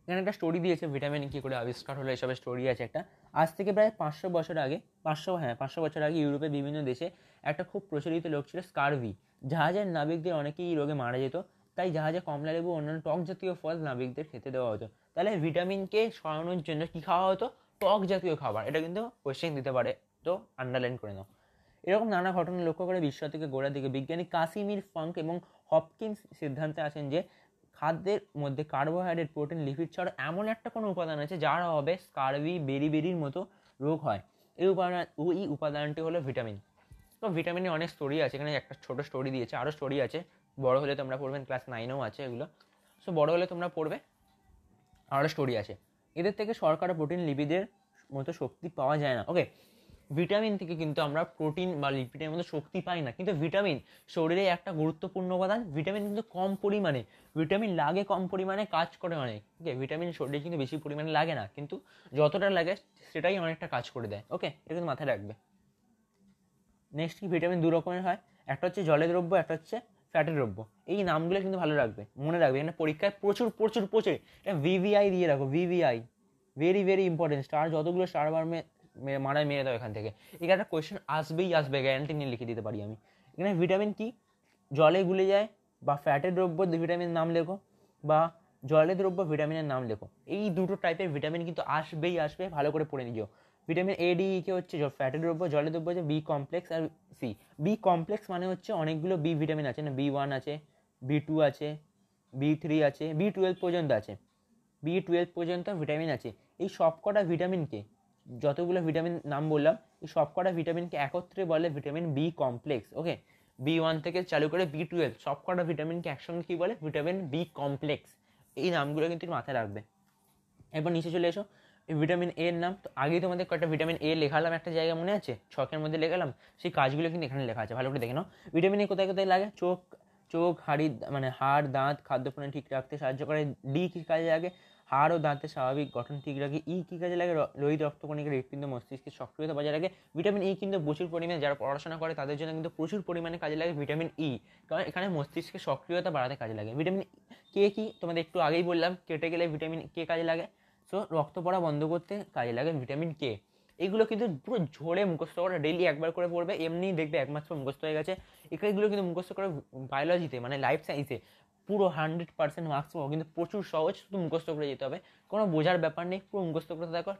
এখানে একটা স্টোরি দিয়েছে ভিটামিন কী করে আবিষ্কার হলো, এসবের স্টোরি আছে একটা। আজ থেকে প্রায় 500 বছর আগে, 500 বছর আগে ইউরোপের বিভিন্ন দেশে একটা খুব প্রচলিত রোগ ছিল স্কারভি। জাহাজের নাবিকদের অনেকেই এই রোগে মারা যেত, তাই জাহাজে কমলা লেবু অন্যান্য টক জাতীয় ফল নাবিকদের খেতে দেওয়া হতো। তাহলে ভিটামিনকে সরানোর জন্য কী খাওয়া হতো? টক জাতীয় খাবার। এটা কিন্তু কোয়েশ্চেন দিতে পারে, তো আন্ডারলাইন করে নাও। এরকম নানা ঘটনা লক্ষ্য করে বিশ্ব থেকে গোড়ার দিকে বিজ্ঞানী কাসিমির ফাঙ্ক এবং হপকিন্স সিদ্ধান্তে আসেন যে খাদ্যের মধ্যে কার্বোহাইড্রেট, প্রোটিন, লিপিড ছাড়া এমন একটা কোনো উপাদান আছে যার অভাবে স্কারভি, বেরিবেরির মতো রোগ হয়। এই উপাদানটি হলো ভিটামিন। তো ভিটামিনের অনেক স্টোরি আছে, এখানে একটা ছোট স্টোরি দিয়েছে, আরও স্টোরি আছে, বড় হলে তোমরা পড়বেন, ক্লাস 9-এও আছে এগুলো। সো বড় হলে তোমরা পড়বে, আরও স্টোরি আছে। এদের থেকে শর্করা, প্রোটিন, লিপিডের মতো শক্তি পাওয়া যায় না। ওকে, ভিটামিন থেকে কিন্তু আমরা প্রোটিন বা লিপিডের মতো শক্তি পাই না, কিন্তু ভিটামিন শরীরে একটা গুরুত্বপূর্ণ উপাদান। ভিটামিন কিন্তু কম পরিমাণে, ভিটামিন লাগে কম পরিমাণে, কাজ করে অনেক। ওকে, ভিটামিন শরীরে কিন্তু বেশি পরিমাণে লাগে না, কিন্তু যতটা লাগে সেটাই অনেকটা কাজ করে দেয়। ওকে, এটা কিন্তু মাথায় রাখবে। নেক্সট কি, ভিটামিন দু রকমের হয়, একটা হচ্ছে জলের দ্রব্য, একটা হচ্ছে ফ্যাটের দ্রব্য। এই নামগুলো কিন্তু ভালো রাখবে, মনে রাখবে, এখানে পরীক্ষায় প্রচুর প্রচুর প্রচুর এটা ভিভিআই দিয়ে রাখো, VVI, very very important. Star যতগুলো স্টার মারায় মেরে দাও এখান থেকে, এখানে একটা কোয়েশ্চেন আসবেই আসবে, গ্যারান্টি নিয়ে লিখে দিতে পারি আমি। এখানে ভিটামিন কি জলে গুলে যায়, বা ফ্যাটের দ্রব্য ভিটামিনের নাম লেখো, বা জলের দ্রব্য ভিটামিনের নাম লেখো। এই দুটো টাইপের ভিটামিন কিন্তু আসবেই আসবে, ভালো করে পড়ে নিও। ভিটামিন এ, ডি, কে হচ্ছে ফ্যাটের দ্রব্য, জলের দ্রব্য হচ্ছে বি কমপ্লেক্স আর সি। বি কমপ্লেক্স মানে হচ্ছে অনেকগুলো বি ভিটামিন আছে না, B1 আছে, B2 আছে, B3 আছে, B12 পর্যন্ত আছে, B12 পর্যন্ত ভিটামিন আছে। এই সবকটা ভিটামিনকে, যতগুলো ভিটামিন নাম বললাম, এই সবকটা ভিটামিনকে একত্রে বলে ভিটামিন বি কমপ্লেক্স। ওকে, B1 থেকে চালু করে B12 সবকটা ভিটামিনকে একসঙ্গে কী বলে? Vitamin B complex. এই নামগুলো কিন্তু মাথায় রাখবে। এরপর নিচে চলে এসো, এই ভিটামিন এর নাম তো আগেই তোমাদের কয়েকটা ভিটামিন এ লেখালাম, একটা জায়গা মনে আছে, ছকের মধ্যে লেখালাম, সেই কাজগুলো কিন্তু এখানে লেখা আছে, ভালো করে দেখে নাও। ভিটামিন এ কোথায় কোথায় লাগে? চোখ, হাড়ি, মানে হাড়, দাঁত, খাদ্য প্রণালী ঠিক রাখতে সাহায্য করে। ডি কী কাজে লাগে? হাড় ও দাঁতের স্বাভাবিক গঠন ঠিক রাখে। ই কী কাজে লাগে? লোহিত রক্তকণিকা, হৃৎপিণ্ড, মস্তিষ্কের সক্রিয়তা বজায় রাখে। ভিটামিন ই কিন্তু প্রচুর পরিমাণে, যারা পড়াশোনা করে তাদের জন্য কিন্তু প্রচুর পরিমাণে কাজে লাগে ভিটামিন ই, কারণ এখানে মস্তিষ্কের সক্রিয়তা বাড়াতে কাজে লাগে। ভিটামিন কে কি তোমাদের একটু আগেই বললাম, কেটে গেলে ভিটামিন কে কাজে লাগে। সো রক্ত পড়া বন্ধ করতে কাজে লাগে ভিটামিন কে। এইগুলো কিন্তু পুরো ঝরে মুখস্থ করে, ডেইলি একবার করে পড়বে, এমনি দেখবে একমাত্র মুখস্থ হয়ে গেছে। এগুলো কিন্তু মুখস্থ করে বায়োলজিতে, মানে লাইফ সায়েন্সে পুরো 100% মার্কস পাবো, কিন্তু প্রচুর সহজ, শুধু মুখস্থ করে যেতে হবে, কোনো বোঝার ব্যাপার নেই, পুরো মুখস্থ করতে থাকো।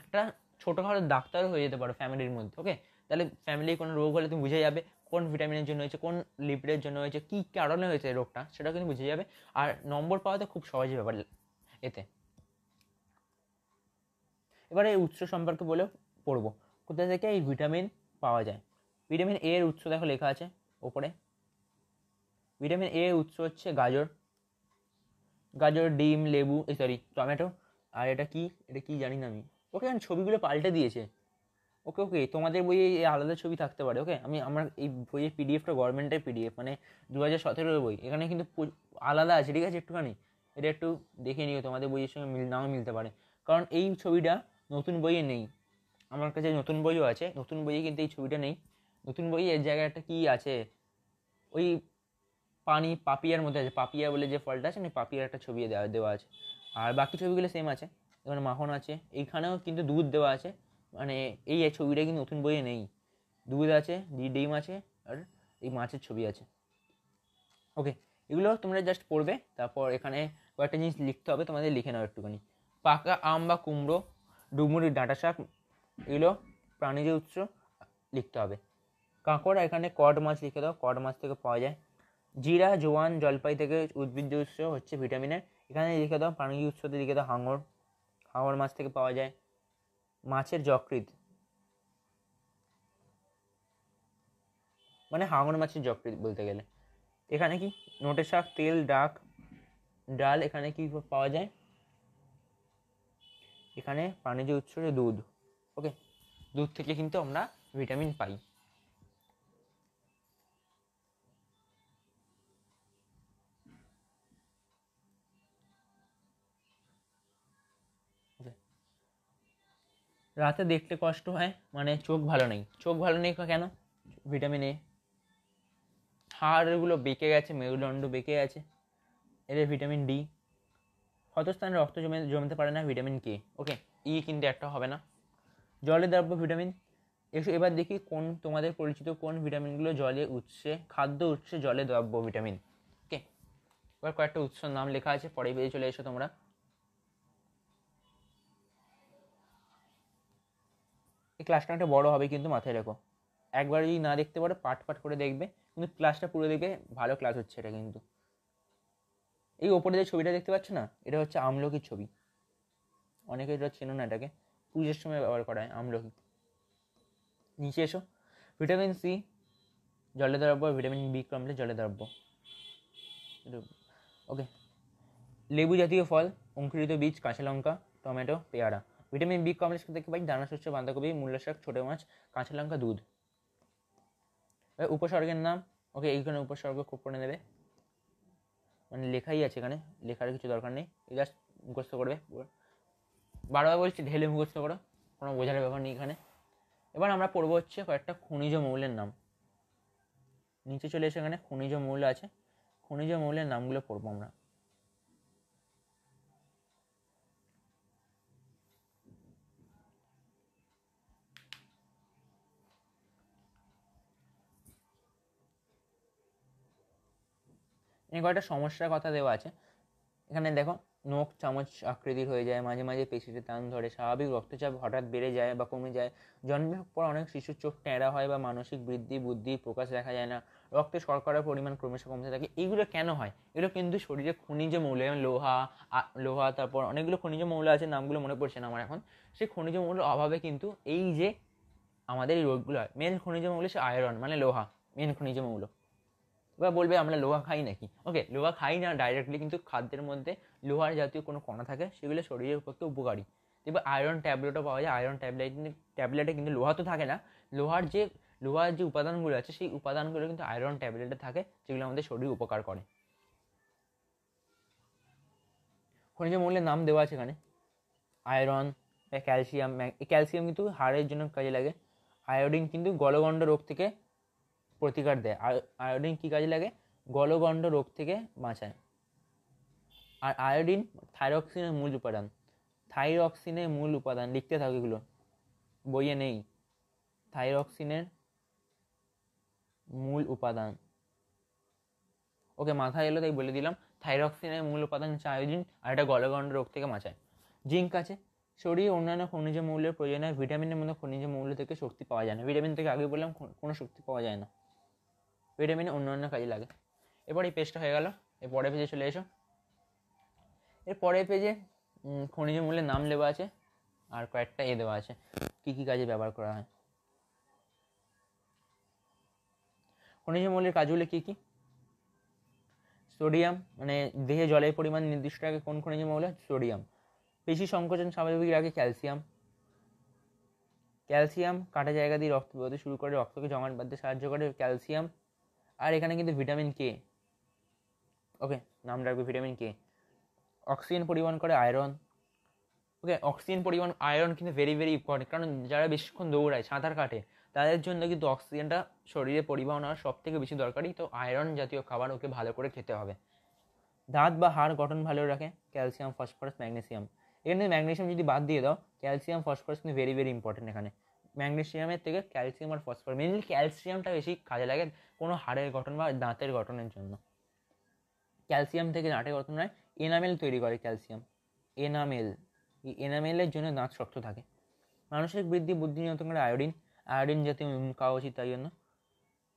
একটা ছোটোখাটো ডাক্তারও হয়ে যেতে পারো ফ্যামিলির মধ্যে। ওকে, তাহলে ফ্যামিলির কোনো রোগ হলে তুমি বুঝে যাবে কোন ভিটামিনের জন্য হয়েছে, কোন লিপিডের জন্য হয়েছে, কী কারণে হয়েছে রোগটা, সেটা কিন্তু বুঝে যাবে। আর নম্বর পাওয়াতে খুব সহজই ব্যাপার এতে। এবারে এই উৎস সম্পর্কে বলে পড়বো, কোথা থেকে এই ভিটামিন পাওয়া যায়। ভিটামিন এ এর উৎস দেখো লেখা আছে ওপরে। ভিটামিন এ এর উৎস হচ্ছে গাজর, ডিম, লেবু, টমেটো। আর এটা কি জানি না আমি। ওকে, ছবিগুলো পাল্টে দিয়েছে। ওকে ওকে, তোমাদের বইয়ে আলাদা ছবি থাকতে পারে। ওকে, আমার এই বইয়ের পিডিএফটা গভর্নমেন্টের পিডিএফ, মানে 2017 বই, এখানে কিন্তু আলাদা আছে, ঠিক আছে? একটুখানি এটা একটু দেখে নিও, তোমাদের বইয়ের সঙ্গে নাও মিলতে পারে, কারণ এই ছবিটা নতুন বইয়ে নেই। আমার কাছে নতুন বইও আছে, নতুন বইয়ে কিন্তু এই ছবিটা নেই। নতুন বইয়ে এর জায়গায় একটা কী আছে, ওই পাপিয়ার মধ্যে আছে, পাপিয়া বলে যে ফলটা আছে না, পাপিয়ার একটা ছবি দেওয়া আছে। আর বাকি ছবিগুলো সেম আছে, যেমন মাখন আছে, এইখানেও কিন্তু দুধ দেওয়া আছে, মানে এই ছবিটা কিন্তু নতুন বইয়ে নেই। দুধ আছে, ডিম আছে, আর এই মাছের ছবি আছে। ওকে, এগুলো তোমরা জাস্ট পড়বে, তারপর এখানে কয়েকটা জিনিস লিখতে হবে, তোমাদের লিখে নাও একটুখানি। পাকা আম বা কুমড়ো, ডুমুরির ডাঁটা শাক, এগুলো প্রাণীজ উৎস লিখতে হবে। কাঁকড়া, এখানে কড মাছ লিখে দাও, কড মাছ থেকে পাওয়া যায়। জিরা, জোয়ান, জলপাই থেকে উদ্ভিজ্জ উৎস হচ্ছে ভিটামিনের, এখানে লিখে দাও। প্রাণীজ উৎসতে লিখে দাও হাঙর মাছ থেকে পাওয়া যায়। মাছের যকৃৎ, মানে হাঙর মাছের যকৃৎ বলতে গেলে। এখানে কি নোটে শাক, তেল, ডাল, এখানে কি পাওয়া যায়? এখানে প্রাণীজ উৎস দুধ। ওকে, দুধ থেকে কিন্তু আমরা ভিটামিন পাই। রাতে দেখতে কষ্ট হয় মানে চোখ ভালো নেই। চোখ ভালো নেই কেন? Vitamin A. হাড়গুলো বেঁকে গেছে, মেরুদণ্ড বেঁকে গেছে, এদের ভিটামিন ডি। ক্ষতস্থানে রক্ত জমতে পারে না, ভিটামিন কে। ওকে, ই কিন্তু একটা হবে না। জলে দ্রব্য ভিটামিন। এবার দেখি কোন তোমাদের পরিচিত কোন ভিটামিনগুলো জলে উৎসে, খাদ্য উৎসে জলে দ্রব্য ভিটামিন। ওকে, এবার কয়েকটা উৎসের নাম লেখা আছে, পরে পেয়ে চলে এসো তোমরা। এই ক্লাসটা একটা বড় হবে কিন্তু মাথায় রেখো, একবার যদি না দেখতে পারো পাট পাট করে দেখবে, কিন্তু ক্লাসটা পুরো দেখে ভালো ক্লাস হচ্ছে এটা কিন্তু। এই ওপরে যে ছবিটা দেখতে পাচ্ছ না, এটা হচ্ছে আমলকির ছবি। অনেকে এটা চেনো না, এটাকে পুজোর সময় ব্যবহার করা হয় আমলকি। নিচে এসো। ভিটামিন সি জলে দ্রব্য, ভিটামিন বি কমপ্লেক্স জলে দ্রব্য। ওকে, লেবু জাতীয় ফল, অঙ্কুরিত বীজ, কাঁচা লঙ্কা, টমেটো, পেয়ারা। ভিটামিন বি কমপ্লেক্স দেখতে পাই দানা শস্য, বাঁধাকপি, মূল্য শাক, ছোটো মাছ, কাঁচা লঙ্কা, দুধ। উপসর্গের নাম। ওকে, এইখানে উপসর্গ করে নেবে, মানে লেখাই আছে এখানে, লেখার কিছু দরকার নেই, জাস্ট মুখস্থ করবে। বারবার বলছি ঢেলে মুখস্থ করো, কোনো বোঝার ব্যাপার নেই এখানে। এবার আমরা পড়বো হচ্ছে কয়েকটা খনিজ মৌলের নাম। নিচে চলে এসে এখানে খনিজ মৌল আছে, খনিজ মৌলের নামগুলো পড়বো আমরা। কয়েকটা সমস্যার কথা দেওয়া আছে এখানে দেখো। নখ চামচ আকৃতির হয়ে যায়, মাঝে মাঝে পেশিতে টান ধরে, স্বাভাবিক রক্তচাপ হঠাৎ বেড়ে যায় বা কমে যায়, জন্মের পর অনেক শিশুর চোখ টেঁড়া হয় বা মানসিক বৃদ্ধি বুদ্ধির প্রকাশ দেখা যায় না, রক্তে শর্করার পরিমাণ ক্রমশ কমতে থাকে। এইগুলো কেন হয়? এগুলো কিন্তু শরীরে খনিজ মৌল, যেমন লোহা, তারপর অনেকগুলো খনিজ মৌল আছে, নামগুলো মনে পড়ছে না আমার এখন। সেই খনিজ মৌলের অভাবে কিন্তু এই যে আমাদের এই রোগগুলো হয়। মেন খনিজ মৌল সে আয়রন, মানে লোহা, মেন খনিজ মৌল। এবার বলবে আমরা লোহা খাই নাকি? ওকে, লোহা খাই না ডাইরেক্টলি, কিন্তু খাদ্যের মধ্যে লোহার জাতীয় কোনো কণা থাকে, সেগুলো শরীরের পক্ষে উপকারী। এবার আয়রন ট্যাবলেটও পাওয়া যায়। আয়রন ট্যাবলেটে কিন্তু লোহা তো থাকে না, লোহার যে উপাদানগুলো আছে সেই উপাদানগুলো কিন্তু আয়রন ট্যাবলেটে থাকে, যেগুলো আমাদের শরীর উপকার করে। খনিজ মৌলের নাম দেওয়া আছে এখানে। Iron, calcium. ক্যালসিয়াম কিন্তু হাড়ের জন্য কাজে লাগে। আয়োডিন কিন্তু গলগণ্ড রোগ থেকে প্রতিকার দেয়। আয়োডিন কী কাজে লাগে? গলগণ্ড রোগ থেকে বাঁচায়। আর আয়োডিন থাইরক্সিনের মূল উপাদান। থাইরক্সিনের মূল উপাদান লিখতে থাকো, এগুলো বইয়ে নেই। থাইরক্সিনের মূল উপাদান। ওকে, মাথায় এলো তাই বলে দিলাম। থাইরক্সিনের মূল উপাদান হচ্ছে আয়োডিন, আর এটা গলগণ্ড রোগ থেকে বাঁচায়। জিঙ্ক আছে। শরীরে অন্যান্য খনিজ মৌলের প্রয়োজন হয়। ভিটামিনের মধ্যে খনিজ মৌল থেকে শক্তি পাওয়া যায় না। ভিটামিন থেকে আগে বললাম কোনো শক্তি পাওয়া যায় না, ভিটামিনে অন্যান্য কাজে লাগে। এবার এই পেজটা হয়ে গেল, এর পরের পেজে চলে এসো। এর পরের পেজে খনিজ মৌলের নাম দেওয়া আছে, আর কয়েকটা দেওয়া আছে কী কী কাজে ব্যবহার করা হয়। খনিজ মৌলের কাজগুলো কী কী? সোডিয়াম, মানে দেহে জলের পরিমাণ নির্দিষ্ট রাখে কোন খনিজ মৌল? সোডিয়াম। পেশি সংকোচন স্বাভাবিক রাখে ক্যালসিয়াম। ক্যালসিয়াম কাটা জায়গা দিয়ে রক্ত বেরোতে শুরু করে, রক্তকে জমাট বাঁধতে সাহায্য করে ক্যালসিয়াম। আর এখানে কিন্তু ভিটামিন কে। ওকে, নাম রাখবে ভিটামিন কে। অক্সিজেন পরিবহন করে আয়রন। ওকে, অক্সিজেন পরিবহন আয়রন কিন্তু ভেরি ভেরি ইম্পর্টেন্ট, কারণ যারা বেশিক্ষণ দৌড়ায়, সাঁতার কাটে, তাদের জন্য কিন্তু অক্সিজেনটা শরীরে পরিবহন হওয়ার সব থেকে বেশি দরকারি। তো আয়রন জাতীয় খাবার ওকে ভালো করে খেতে হবে। দাঁত বা হাড় গঠন ভালো রাখে ক্যালসিয়াম, ফসফরাস, ম্যাগনেসিয়াম। এখানে ম্যাগনেসিয়াম যদি বাদ দিয়ে দাও, ক্যালসিয়াম ফসফরাস কিন্তু ভেরি ভেরি ইম্পর্টেন্ট এখানে। ম্যাগনেসিয়ামের থেকে ক্যালসিয়াম আর ফসফরাস, মেনলি ক্যালসিয়ামটা বেশি কাজে লাগে কোনো হাড়ের গঠন বা দাঁতের গঠনের জন্য। ক্যালসিয়াম থেকে দাঁতের গঠন হয়, এনামেল তৈরি করে ক্যালসিয়াম। এনামেল, এই এনামেলের জন্য দাঁত শক্ত থাকে। মানসিক বৃদ্ধি, বুদ্ধি নিয়ন্ত্রণ করে আয়োডিন জাতীয় খাওয়া উচিত তাই জন্য।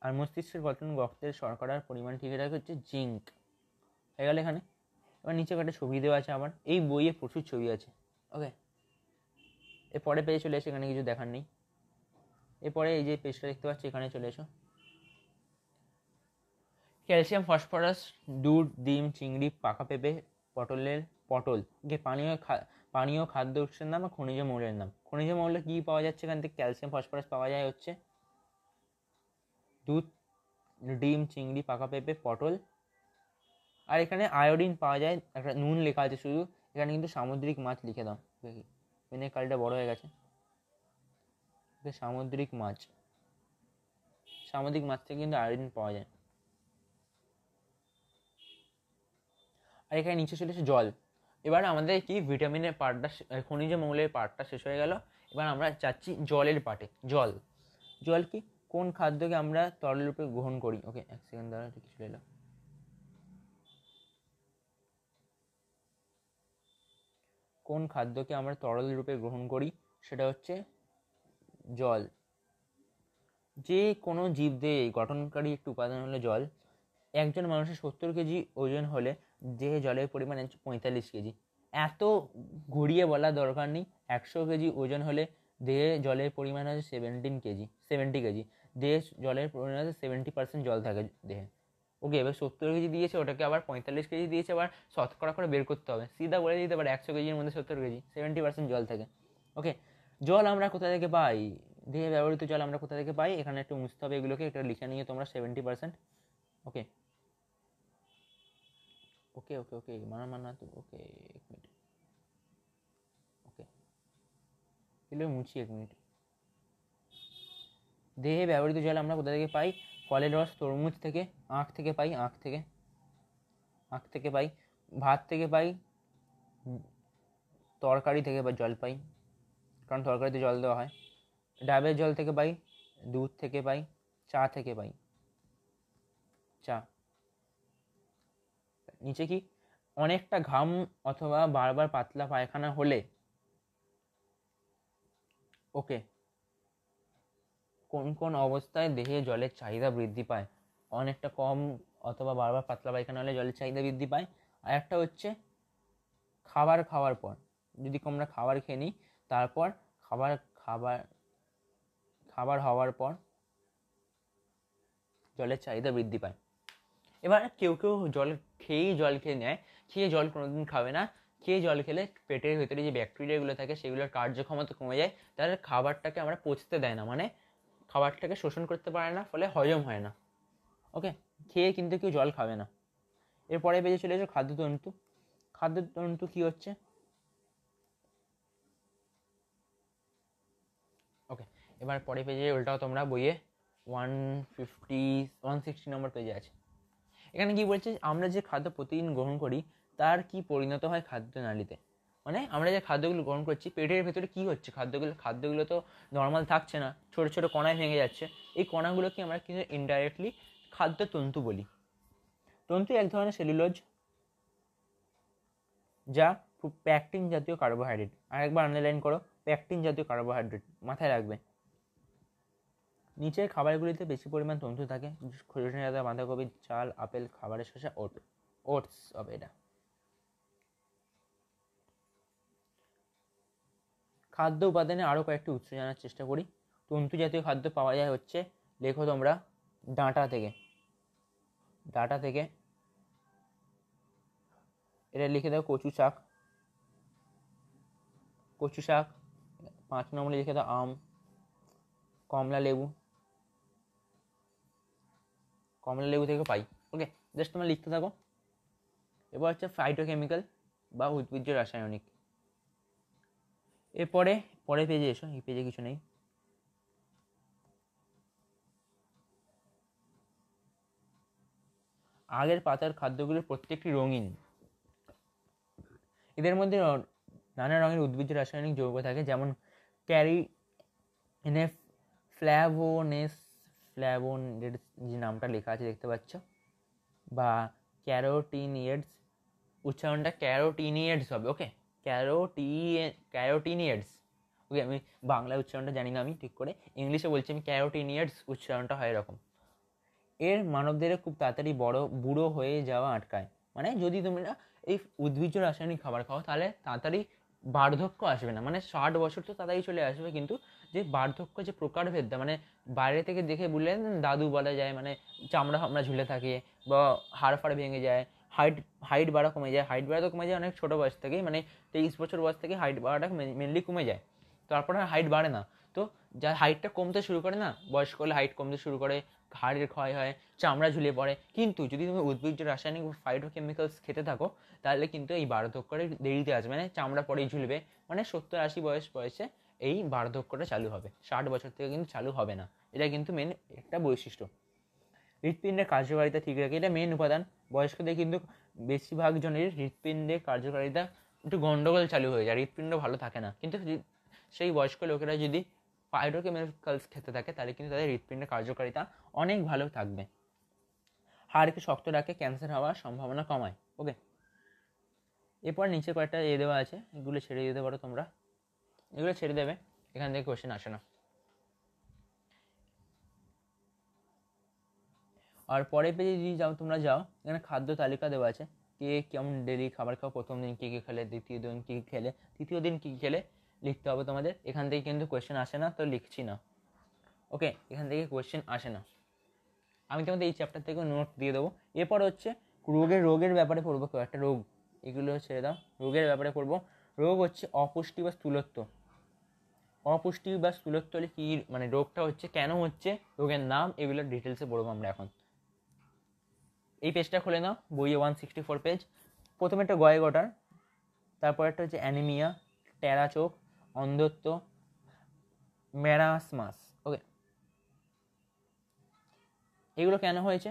আর মস্তিষ্কের গঠন, রক্তের শর্করার পরিমাণ ঠিক রাখে হচ্ছে জিঙ্ক। হয়ে গেল এখানে। এবার নিচে একটা ছবি দেওয়া আছে আমার, এই বইয়ে প্রচুর ছবি আছে। ওকে, এরপরে পেজে চলে এসে, এখানে কিছু দেখার নেই। এরপরে এই যে পেজটা দেখতে পাচ্ছি, এখানে চলে এসো। ক্যালসিয়াম, ফসফরাস, দুধ, ডিম, চিংড়ি, পাকা পেঁপে, পটল পানীয় খাদ্য উৎসের নাম আর খনিজ মৌলের নাম। খনিজ মৌল কী পাওয়া যাচ্ছে এখান থেকে? ক্যালসিয়াম, ফসফরাস পাওয়া যায় হচ্ছে দুধ, ডিম, চিংড়ি, পাকা পেঁপে, পটল। আর এখানে আয়োডিন পাওয়া যায়, একটা নুন লেখা আছে শুধু, এখানে কিন্তু সামুদ্রিক মাছ লিখে দাও। দেখি পেনের কালিটা বড় হয়ে গেছে। সামুদ্রিক মাছ, সামুদ্রিক মাছ থেকে কিন্তু আয়োডিন পাওয়া যায়। আর এখানে নিচে চলে এসে জল। এবার আমাদের কি ভিটামিনের পার্টটা, খনিজ মৌলের পার্টটা শেষ হয়ে গেল। এবার আমরা যাচ্ছি জলের পার্টে। জল, জল কি, কোন খাদ্যকে আমরা তরল রূপে গ্রহণ করি। ওকে, এক সেকেন্ড দাঁড়া, ঠিক চলে এলো। কোন খাদ্যকে আমরা তরল রূপে গ্রহণ করি, সেটা হচ্ছে জল। যে কোনো জীবদেহে গঠনকারী একটি উপাদান হলো জল। একজন মানুষের 70 কেজি ওজন হলে দেহে জলের পরিমাণ 45 কেজি। এত ঘুরিয়ে বলা দরকার নেই। 100 কেজি ওজন হলে দেহে জলের পরিমাণ আছে 70 কেজি। দেহে জলের পরিমাণ আছে 70% জল থাকে দেহে। ওকে, এবার 70 কেজি দিয়েছে, ওটাকে আবার 45 কেজি দিয়েছে, আবার শতকরা করে বের করতে হবে। সিধা বলে দিতে পারে 100 কেজির মধ্যে 70 কেজি, 70% জল থাকে। ওকে, জল আমরা কোথা থেকে পাই, দেহে ব্যবহৃত জল আমরা কোথা থেকে পাই, এখানে একটু মুছতে হবে এগুলোকে, এটা লিখে নিয়ে তোমরা 70%। ওকে ওকে ওকে ওকে মানা তো। ওকে, এক মিনিট। ওকে, এগুলো মুছি, এক মিনিট। দেহে ব্যবহৃত জল আমরা কোথা থেকে পাই, ফলের রস, তরমুজ থেকে, আখ থেকে পাই, আখ থেকে পাই, ভাত থেকে পাই, তরকারি থেকে বা জল পাই, কারণ তরকারিতে জল দেওয়া হয়। ডাবের জল থেকে পাই, দুধ থেকে পাই, চা থেকে পাই, চা। নিচে কি, অনেকটা ঘাম অথবা বারবার পাতলা পায়খানা হলে, ওকে, কোন কোন অবস্থায় দেহে জলের চাহিদা বৃদ্ধি পায়। অনেকটা কম অথবা বারবার পাতলা পায়খানা হলে জলের চাহিদা বৃদ্ধি পায়। আর একটা হচ্ছে খাবার খাওয়ার পর, যদি আমরা খাবার খেয়ে নিই, তারপর খাবার খাবার খাবার হওয়ার পর জলের চাহিদা বৃদ্ধি পায়। এবার কেউ কেউ জল খেয়ে নেয়, খেয়ে জল কোনোদিন খাবে না। খেয়ে জল খেলে পেটের ভেতরে যে ব্যাকটেরিয়াগুলো থাকে সেগুলোর কার্যক্ষমতা কমে যায়, তাহলে খাবারটাকে আমরা পচতে দেয় না, মানে খাবারটাকে শোষণ করতে পারে না, ফলে হজম হয় না। ওকে, খেয়ে কিন্তু কেউ জল খাবে না। এরপরে বেজে চলে এসো খাদ্যতন্তু। খাদ্যতন্তু কি হচ্ছে, ওকে, এবার পরে পেজে উল্টাও তোমরা বইয়ে 160 নম্বর পেজে আছে। এখানে কি বলছে, আমরা যে খাদ্য প্রতিদিন গ্রহণ করি তার কি পরিণত হয় খাদ্যনালীতে। মানে আমরা যে খাদ্যগুলো গ্রহণ করছি, পেটের ভেতরে কি হচ্ছে, খাদ্যগুলো তো নর্মাল থাকছে না, ছোট ছোট কণায় ভেঙে যাচ্ছে। এই কণাগুলোকে আমরা কিন্তু ইনডাইরেক্টলি খাদ্যতন্তু বলি। তন্তু এক ধরনের সেলুলোজ, যা প্যাকটিন জাতীয় কার্বোহাইড্রেট। আরেকবার আন্ডারলাইন করো, প্যাকটিন জাতীয় কার্বোহাইড্রেট, মাথায় রাখবে। নিচের খাবারগুলিতে বেশি পরিমাণ তন্তু থাকে, সজনে ডাঁটা, বাঁধাকপি, চাল, আপেল, খাবারের শসা, ওটস হবে এটা। খাদ্য উপাদানে আরও কয়েকটি উৎস জানার চেষ্টা করি। তন্তু জাতীয় খাদ্য পাওয়া যায় হচ্ছে, লেখো তোমরা, ডাঁটা থেকে। এটা লিখে দাও, কচু শাক। 5 নম্বরে লিখে দাও আম, কমলা লেবু থেকে পাই। ওকে, জাস্ট তোমরা লিখতে থাকো। এবার হচ্ছে ফাইটোকেমিক্যাল বা উদ্ভিজ্জ রাসায়নিক। এরপরে পরের পেজে এসো, এই পেজে কিছু নেই। আগের পাতার খাদ্যগুলোর প্রত্যেকটি রঙিন। এদের মধ্যে নানা রঙের উদ্ভিজ্জ রাসায়নিক যৌগ থাকে, যেমন ক্যারিনেফ, ফ্ল্যাভোনেডস, যে নামটা লেখা আছে দেখতে পাচ্ছ, বা ক্যারোটিনিয়েডস। উচ্চারণটা ক্যারোটিনিয়েডস হবে। ওকে, ক্যারোটিনিয়েডস। ওকে, আমি বাংলা উচ্চারণটা জানি না আমি ঠিক করে, ইংলিশে বলছি আমি, ক্যারোটিনিয়েডস উচ্চারণটা হয় এরকম। এর মানবদেহে খুব তাড়াতাড়ি বুড়ো হয়ে যাওয়া আটকায়। মানে যদি তোমরা এই উদ্ভিজ্জ রাসায়নিক খাবার খাও, তাহলে তাড়াতাড়ি বার্ধক্য আসবে না। মানে 60 বছর তো তাড়াতাড়ি চলে আসবে, কিন্তু যে বার্ধক্য, যে প্রকারভেদটা, মানে বাইরে থেকে দেখে বুঝলেন দাদু বলা যায়, মানে চামড়া ফামড়া ঝুলে থাকে, বা হাড় ফাড় ভেঙে যায়, হাইট বাড়া কমে যায়। হাইট বাড়া তো কমে যায় অনেক ছোটো বয়স থেকেই, মানে 23 বছর বয়স থেকে হাইট বাড়াটা মেনলি কমে যায়, তারপর আর হাইট বাড়ে না। তো যার হাইটটা কমতে শুরু করে না, বয়স্ক হলে হাইট কমতে শুরু করে, হাড়ের ক্ষয় হয়, চামড়া ঝুলে পড়ে। কিন্তু যদি তুমি উদ্ভিজ্জ রাসায়নিক ফাইটোকেমিক্যালস খেতে থাকো, তাহলে কিন্তু এই বার্ধক্যের দেরিতে আসবে, মানে চামড়া পরেই ঝুলবে, মানে 70-80 বয়সে এই বার্ধক্যটা চালু হবে। 60 বছর থেকে কিন্তু চালু হবে না, এটা কিন্তু মেন একটা বৈশিষ্ট্য। হৃৎপিণ্ডের কার্যকারিতা ঠিক রাখে, এটা মেন উপাদান। বয়স্কদের কিন্তু বেশিরভাগ জনের হৃৎপিণ্ডের কার্যকারিতা একটু গন্ডগোল চালু হয়ে যায়, হৃৎপিণ্ড ভালো থাকে না। কিন্তু সেই বয়স্ক লোকেরা যদি ফাইটোকেমিক্যালস খেতে থাকে তাহলে কিন্তু তাদের হৃৎপিণ্ডের কার্যকারিতা অনেক ভালো থাকবে। হাড়কে শক্ত রাখে, ক্যান্সার হওয়ার সম্ভাবনা কমায়। ওকে, এরপর নিচে কয়েকটা দেওয়া আছে, এগুলো ছেড়ে দিতে পারো তোমরা, এগুলো ছেড়ে দেবে, এখান থেকে কোশ্চেন আসে না। আর পরের পেজে যদি তোমরা যাও, এখানে খাদ্য তালিকা দেওয়া আছে, কে কেমন ডেলি খাবার খাও, প্রথম দিন কী কী খেলে, দ্বিতীয় দিন কী কী খেলে, তৃতীয় দিন কী কী খেলে লিখতে হবে তোমাদের। এখান থেকে কিন্তু কোয়েশ্চেন আসে না, তো লিখছি না। ওকে, এখান থেকে কোয়েশ্চেন আসে না, আমি তোমাদের এই চ্যাপ্টার থেকে নোট দিয়ে দেবো। এরপর হচ্ছে রোগের ব্যাপারে পড়বো, কয়েকটা রোগ, এগুলো ছেড়ে দাও, রোগের ব্যাপারে পড়বো। রোগ হচ্ছে অপুষ্টি বা স্থূলত্ব। অপুষ্টি বা স্থূলত্ব হলে কী, মানে রোগটা হচ্ছে কেন হচ্ছে, রোগের নাম, এগুলো ডিটেলসে পড়বো আমরা এখন। এই পেজটা খুলে নাও, বইয়ে 164 পেজ। প্রথমে একটা গয়েগটার, তারপর একটা হচ্ছে অ্যানিমিয়া, টেরা চোখ, অন্ধত্ব, মেরাসমাস। ওকে, এগুলো কেন হয়েছে?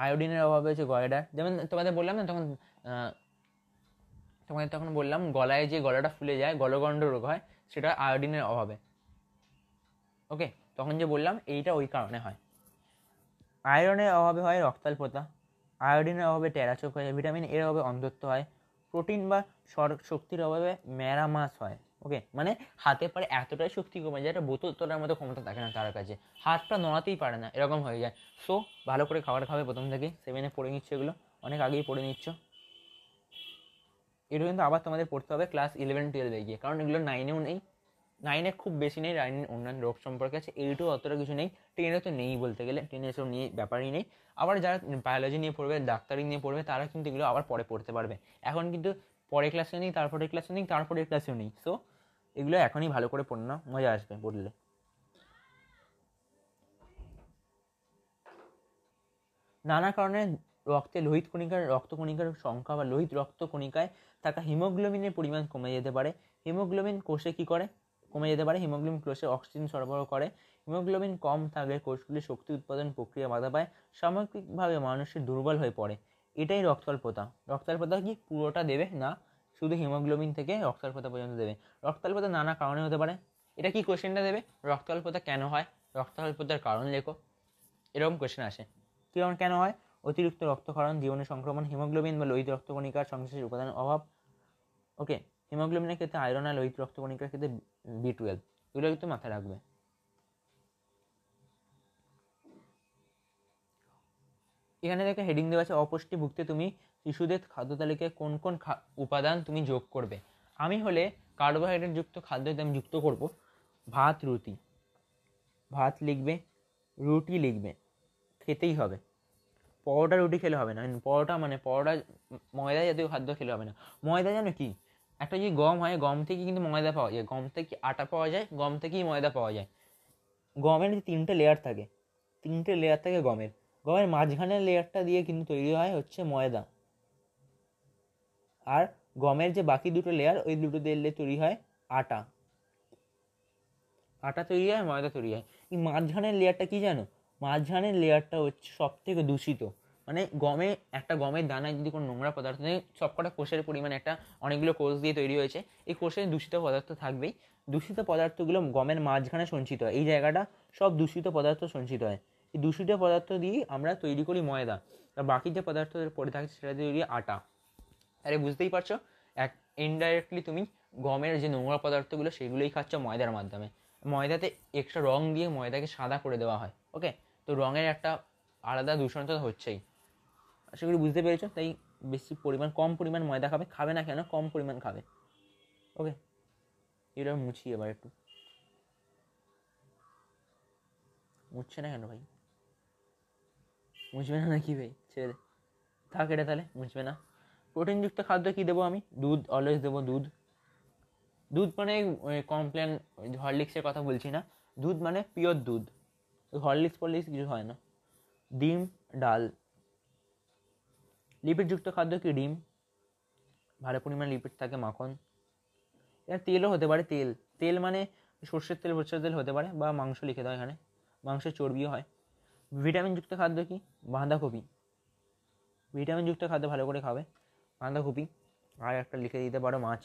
আয়োডিনের অভাবে হয়েছে গয়ডার। যেমন তোমাদের বললাম না তখন, তোমাদের তখন বললাম গলায় যে গলাটা ফুলে যায়, গলগণ্ড রোগ হয়, সেটা আয়োডিনের অভাবে। ওকে, তখন যে বললাম এইটা ওই কারণে হয়। আয়রনের অভাবে হয় রক্তাল্পতা, আয়োডিনের অভাবে টেরাচোক হয়, ভিটামিন এর অভাবে অন্ধত্ব হয়, প্রোটিন বা শক্তির অভাবে ম্যারামাস হয়। ওকে, মানে হাতে পারে এতটাই শক্তি কমে যায়, একটা বোতল তোলার মতো ক্ষমতা থাকে না তার কাছে, হাতটা নড়াতেই পারে না, এরকম হয়ে যায়। সো ভালো করে খাবার খাবে প্রথম থেকেই, 7-এ পড়ে নিচ্ছ, এগুলো অনেক আগেই পড়ে নিচ্ছ। এগুলো কিন্তু আবার তোমাদের পড়তে হবে ক্লাস 11-12 গিয়ে, কারণ এগুলো 9-এও নেই, 9-এ খুব বেশি নেই, 9-এর অন্যান্য রোগ সম্পর্কে আছে, 8-এও অতটা কিছু নেই, 10-এ তো নেই বলতে গেলে, 10-এ এসব নিয়ে ব্যাপারই নেই। আবার যারা বায়োলজি নিয়ে পড়বে, ডাক্তারি নিয়ে পড়বে, তারা কিন্তু এগুলো আবার পরে পড়তে পারবে। এখন কিন্তু পরের ক্লাসে নেই, তারপরের ক্লাসে নেই, তারপরের ক্লাসেও নেই। সো এগুলো এখনই ভালো করে পড়ে নাও, মজা আসবে পড়লে। নানা কারণে রক্তে রক্তকণিকার সংখ্যা বা লোহিত রক্তকণিকায় থাকা হিমোগ্লোবিনের পরিমাণ কমে যেতে পারে। হিমোগ্লোবিন কোষে কী করে, কমে যেতে পারে। হিমোগ্লোবিন কোষে অক্সিজেন সরবরাহ করে। হিমোগ্লোবিন কম থাকলে কোষগুলি শক্তি উৎপাদন প্রক্রিয়া বাধা পায়, সামগ্রিকভাবে মানুষের দুর্বল হয়ে পড়ে। এটাই রক্তাল্পতা। রক্তাল্পতা কি পুরোটা দেবে না, শুধু হিমোগ্লোবিন থেকে রক্তাল্পতা পর্যন্ত দেবে। রক্তাল্পতা নানা কারণে হতে পারে। এটা কি কোশ্চেনটা দেবে, রক্তাল্পতা কেন হয়, রক্তাল্পতার কারণ লেখো, এরকম কোশ্চেন আসে। কিরকম কেন হয়, অতিরিক্ত রক্তক্ষরণ, জীবনের সংক্রমণ, হিমোগ্লোবিন বা লোহিত রক্তকণিকার সংশ্লেষের উপাদান অভাব। ওকে, হিমোগ্লোবিনের ক্ষেত্রে আয়রন আর লোহিত রক্তকণিকার ক্ষেত্রে B12, এগুলো কিন্তু মাথায় রাখবে। এখানে দেখে হেডিং দেওয়া আছে, অপুষ্টি ভুগতে তুমি শিশুদের খাদ্য তালিকায় কোন কোন উপাদান তুমি যোগ করবে। আমি হলে কার্বোহাইড্রেট যুক্ত খাদ্য আমি যুক্ত করব ভাত, রুটি। ভাত লিখবে, রুটি লিখবে, খেতেই হবে। পরোটা রুটি খেলে হবে না, পরোটা ময়দা জাতীয় খাদ্য খেলে হবে না। ময়দা জানো কি, একটা যদি গম হয়, গম থেকে কিন্তু ময়দা পাওয়া যায়, গম থেকে আটা পাওয়া যায়, গম থেকেই ময়দা পাওয়া যায়। গমের যে 3টে লেয়ার থাকে, 3টে লেয়ার থাকে গমের, গমের মাঝখানের লেয়ারটা দিয়ে কিন্তু তৈরি হয় হচ্ছে ময়দা। আর গমের যে বাকি দুটো লেয়ার, ওই দুটো দিয়ে তৈরি হয় আটা। আটা তৈরি হয়, ময়দা তৈরি হয়। এই মাঝখানের লেয়ারটা কি জানো, মাঝখানের লেয়ারটা হচ্ছে সব থেকে দূষিত। মানে গমের দানায় যদি কোনো নোংরা পদার্থ নেই, সবকটা কোষের পরিমাণ একটা অনেকগুলো কোষ দিয়ে তৈরি হয়েছে, এই কোষে দূষিত পদার্থ থাকবেই। দূষিত পদার্থগুলো গমের মাঝখানে সঞ্চিত হয়, এই জায়গাটা সব দূষিত পদার্থ সঞ্চিত হয়। এই দূষিত পদার্থ দিয়েই আমরা তৈরি করি ময়দা, আর বাকি যে পদার্থ পড়ে থাকে সেটা তৈরি আটা। আরে বুঝতেই পারছো, ইনডাইরেক্টলি তুমি গমের যে নোংরা পদার্থগুলো সেগুলোই খাচ্ছ ময়দার মাধ্যমে। ময়দাতে এক্সট্রা রং দিয়ে ময়দাকে সাদা করে দেওয়া হয়। ওকে, তো রঙের একটা আলাদা দূষণতা হচ্ছেই। আশা করি বুঝতে পেরেছো। তাই কম পরিমাণ ময়দা খাবে না কেন, কম পরিমাণ খাবে। ওকে, এটা মুছি এবার একটু, মুছছে না কেন ভাই, মুছবে না নাকি ভাই, ছেড়ে দে, থাক এটা তাহলে, মুছবে না। প্রোটিনযুক্ত খাদ্য কি দেবো আমি, দুধ অলওয়েজ দেবো। দুধ মানে কমপ্লেন হরলিক্সের কথা বলছি না, দুধ মানে পিওর দুধ, হরলিক্স কিছু হয় না। ডিম, ডাল। লিপিডযুক্ত খাদ্য কি, ডিম, ভালো পরিমাণ লিপিড থাকে, মাখন। এখানে তেলও হতে পারে, তেল তেল মানে সর্ষের তেল হতে পারে, বা মাংস লিখে দাও এখানে, মাংসের চর্বিও হয়। ভিটামিনযুক্ত খাদ্য কি? বাঁধাকপি, ভিটামিনযুক্ত খাদ্য ভালো করে খাবে, বাঁধাকপি। আর একটা লিখে দিতে পারো মাছ।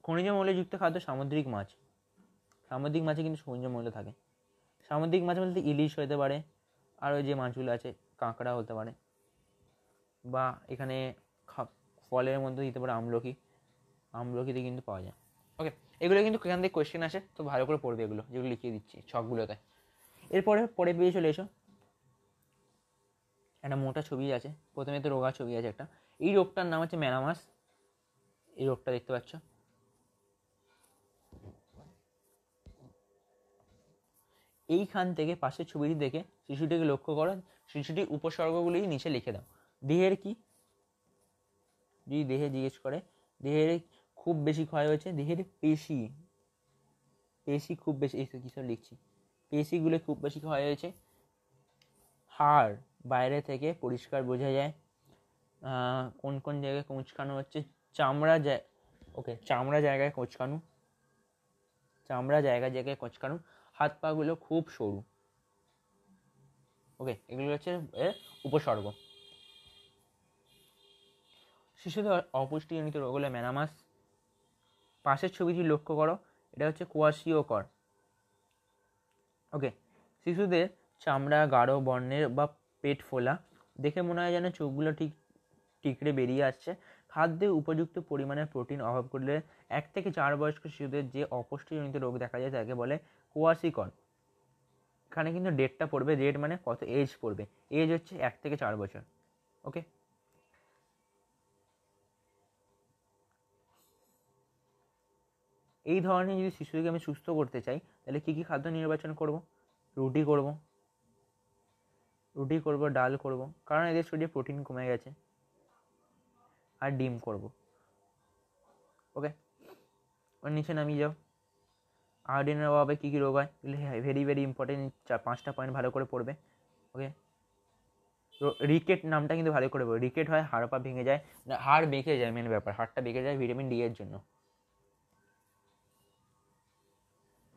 খনিজ মৌলযুক্ত খাদ্য সামুদ্রিক মাছ, সামুদ্রিক মাছে কিন্তু খনিজ মৌল থাকে। সামুদ্রিক মাছ বলতে ইলিশ হতে পারে, আর ওই যে মাছগুলো আছে কাঁকড়া হতে পারে, বা এখানে ফলের মধ্যে দিতে পারে আমলকি, আমলকিতে কিন্তু পাওয়া যায়। ওকে, এগুলো কিন্তু এখান থেকে কোয়েশ্চেন আসে, তো ভালো করে পড়বে এগুলো, যেগুলো লিখিয়ে দিচ্ছি ছকগুলোতে। এরপরে পরে পেয়ে চলে এসো, একটা মোটা ছবি আছে, প্রথমে তো রোগা ছবি আছে একটা। এই রোগটার নাম হচ্ছে ম্যালামাস। এই রোগটা দেখতে পাচ্ছ, এইখান থেকে পাশের ছবিটি দেখে শিশুটিকে লক্ষ্য করো, শিশুটির উপসর্গগুলি নিচে লিখে দাও। দেহের কি, যদি দেহে জিজ্ঞেস করে, দেহের খুব বেশি ক্ষয় হয়েছে, দেহের পেশি, পেশি খুব বেশি, এই কিছু লিখছি, পেশিগুলো খুব বেশি ক্ষয় হয়েছে। হাড় বাইরে থেকে পরিষ্কার বোঝা যায়। কোন কোন জায়গায় কোঁচকানো হচ্ছে, চামড়া ওকে, চামড়া জায়গায় কোঁচকানো, চামড়া জায়গায় জায়গায় কোঁচকানো, হাত পা গুলো খুব সরু। ওকে, এগুলো হচ্ছে এর উপসর্গ। শিশুদের অপুষ্টিজনিত রোগ হলো ম্যালামাস। পাশের ছবিটি লক্ষ্য করো, এটা হচ্ছে কোয়াশিওকর। ওকে, শিশুদের চামড়া গাঢ় বর্ণের বা পেট ফোলা, দেখে মনে হয় যেন চোখগুলো ঠিক টিকড়ে বেরিয়ে আসছে। খাদ্যে উপযুক্ত পরিমাণের প্রোটিন অভাব করলে 1 থেকে 4 বয়স্ক শিশুদের যে অপুষ্টিজনিত রোগ দেখা যায় তাকে বলে কোয়াশিকর। এখানে কিন্তু ডেটটা পড়বে, ডেট মানে কত এজ পড়বে, এজ হচ্ছে 1 থেকে 4 বছর। ওকে, এই ধরনের যদি শিশুকে আমি সুস্থ করতে চাই, তাহলে কী কী খাদ্য নির্বাচন করব? রুটি করব, রুটি করব, ডাল করব, কারণ এদের শরীরে প্রোটিন কমে গেছে, আর ডিম করব। ওকে, ওর নিচে নামিয়ে যাও। আয়োডিনের অভাবে কী কী রোগ হয়, ভেরি ভেরি ইম্পর্টেন্ট, 5টা পয়েন্ট ভালো করে পড়বে। ওকে, রিকেট নামটা কিন্তু ভালো করে পড়বে। রিকেট হয় হাড় পা ভেঙে যায়, হাড় বেঁকে যায়, মেন ব্যাপার হাড়টা বেঁকে যায় ভিটামিন ডি এর জন্য।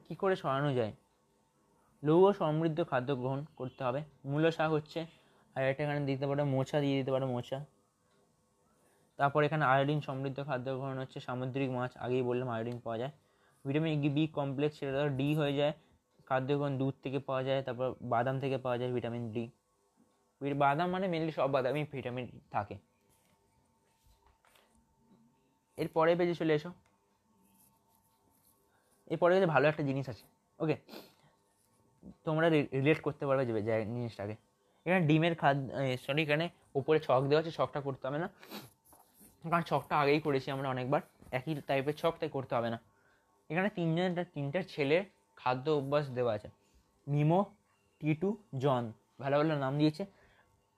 কী করে সরানো যায়? লৌহ সমৃদ্ধ খাদ্য গ্রহণ করতে হবে। মূলো শাক হচ্ছে, আর একটা এখানে দিতে পারো মোচা, দিয়ে দিতে পারো মোচা। তারপর এখানে আয়োডিন সমৃদ্ধ খাদ্য গ্রহণ হচ্ছে সামুদ্রিক মাছ, আগেই বললাম আয়োডিন পাওয়া যায়। ভিটামিন বি কমপ্লেক্স, সেটা ধরো ডি হয়ে যায়, খাদ্য গ্রহণ দুধ থেকে পাওয়া যায়, তারপর বাদাম থেকে পাওয়া যায় ভিটামিন ডি। বাদাম মানে মেনলি সব বাদামই ভিটামিন থাকে। এরপরে পেজে চলে এসো, এরপরে ভালো একটা জিনিস আছে। ওকে, তোমরা রিলেট করতে পারবে যে জিনিসটাকে। এখানে ডিমের সরি, এখানে উপরে ছক দেওয়া আছে, ছকটা করতে হবে না, কারণ ছকটা আগেই করেছি আমরা অনেকবার, একই টাইপের ছক, তাই করতে হবে না। এখানে তিনটার ছেলের খাদ্য অভ্যাস দেওয়া আছে। মিমো, টিটু, জন, ভালো ভালো নাম দিয়েছে।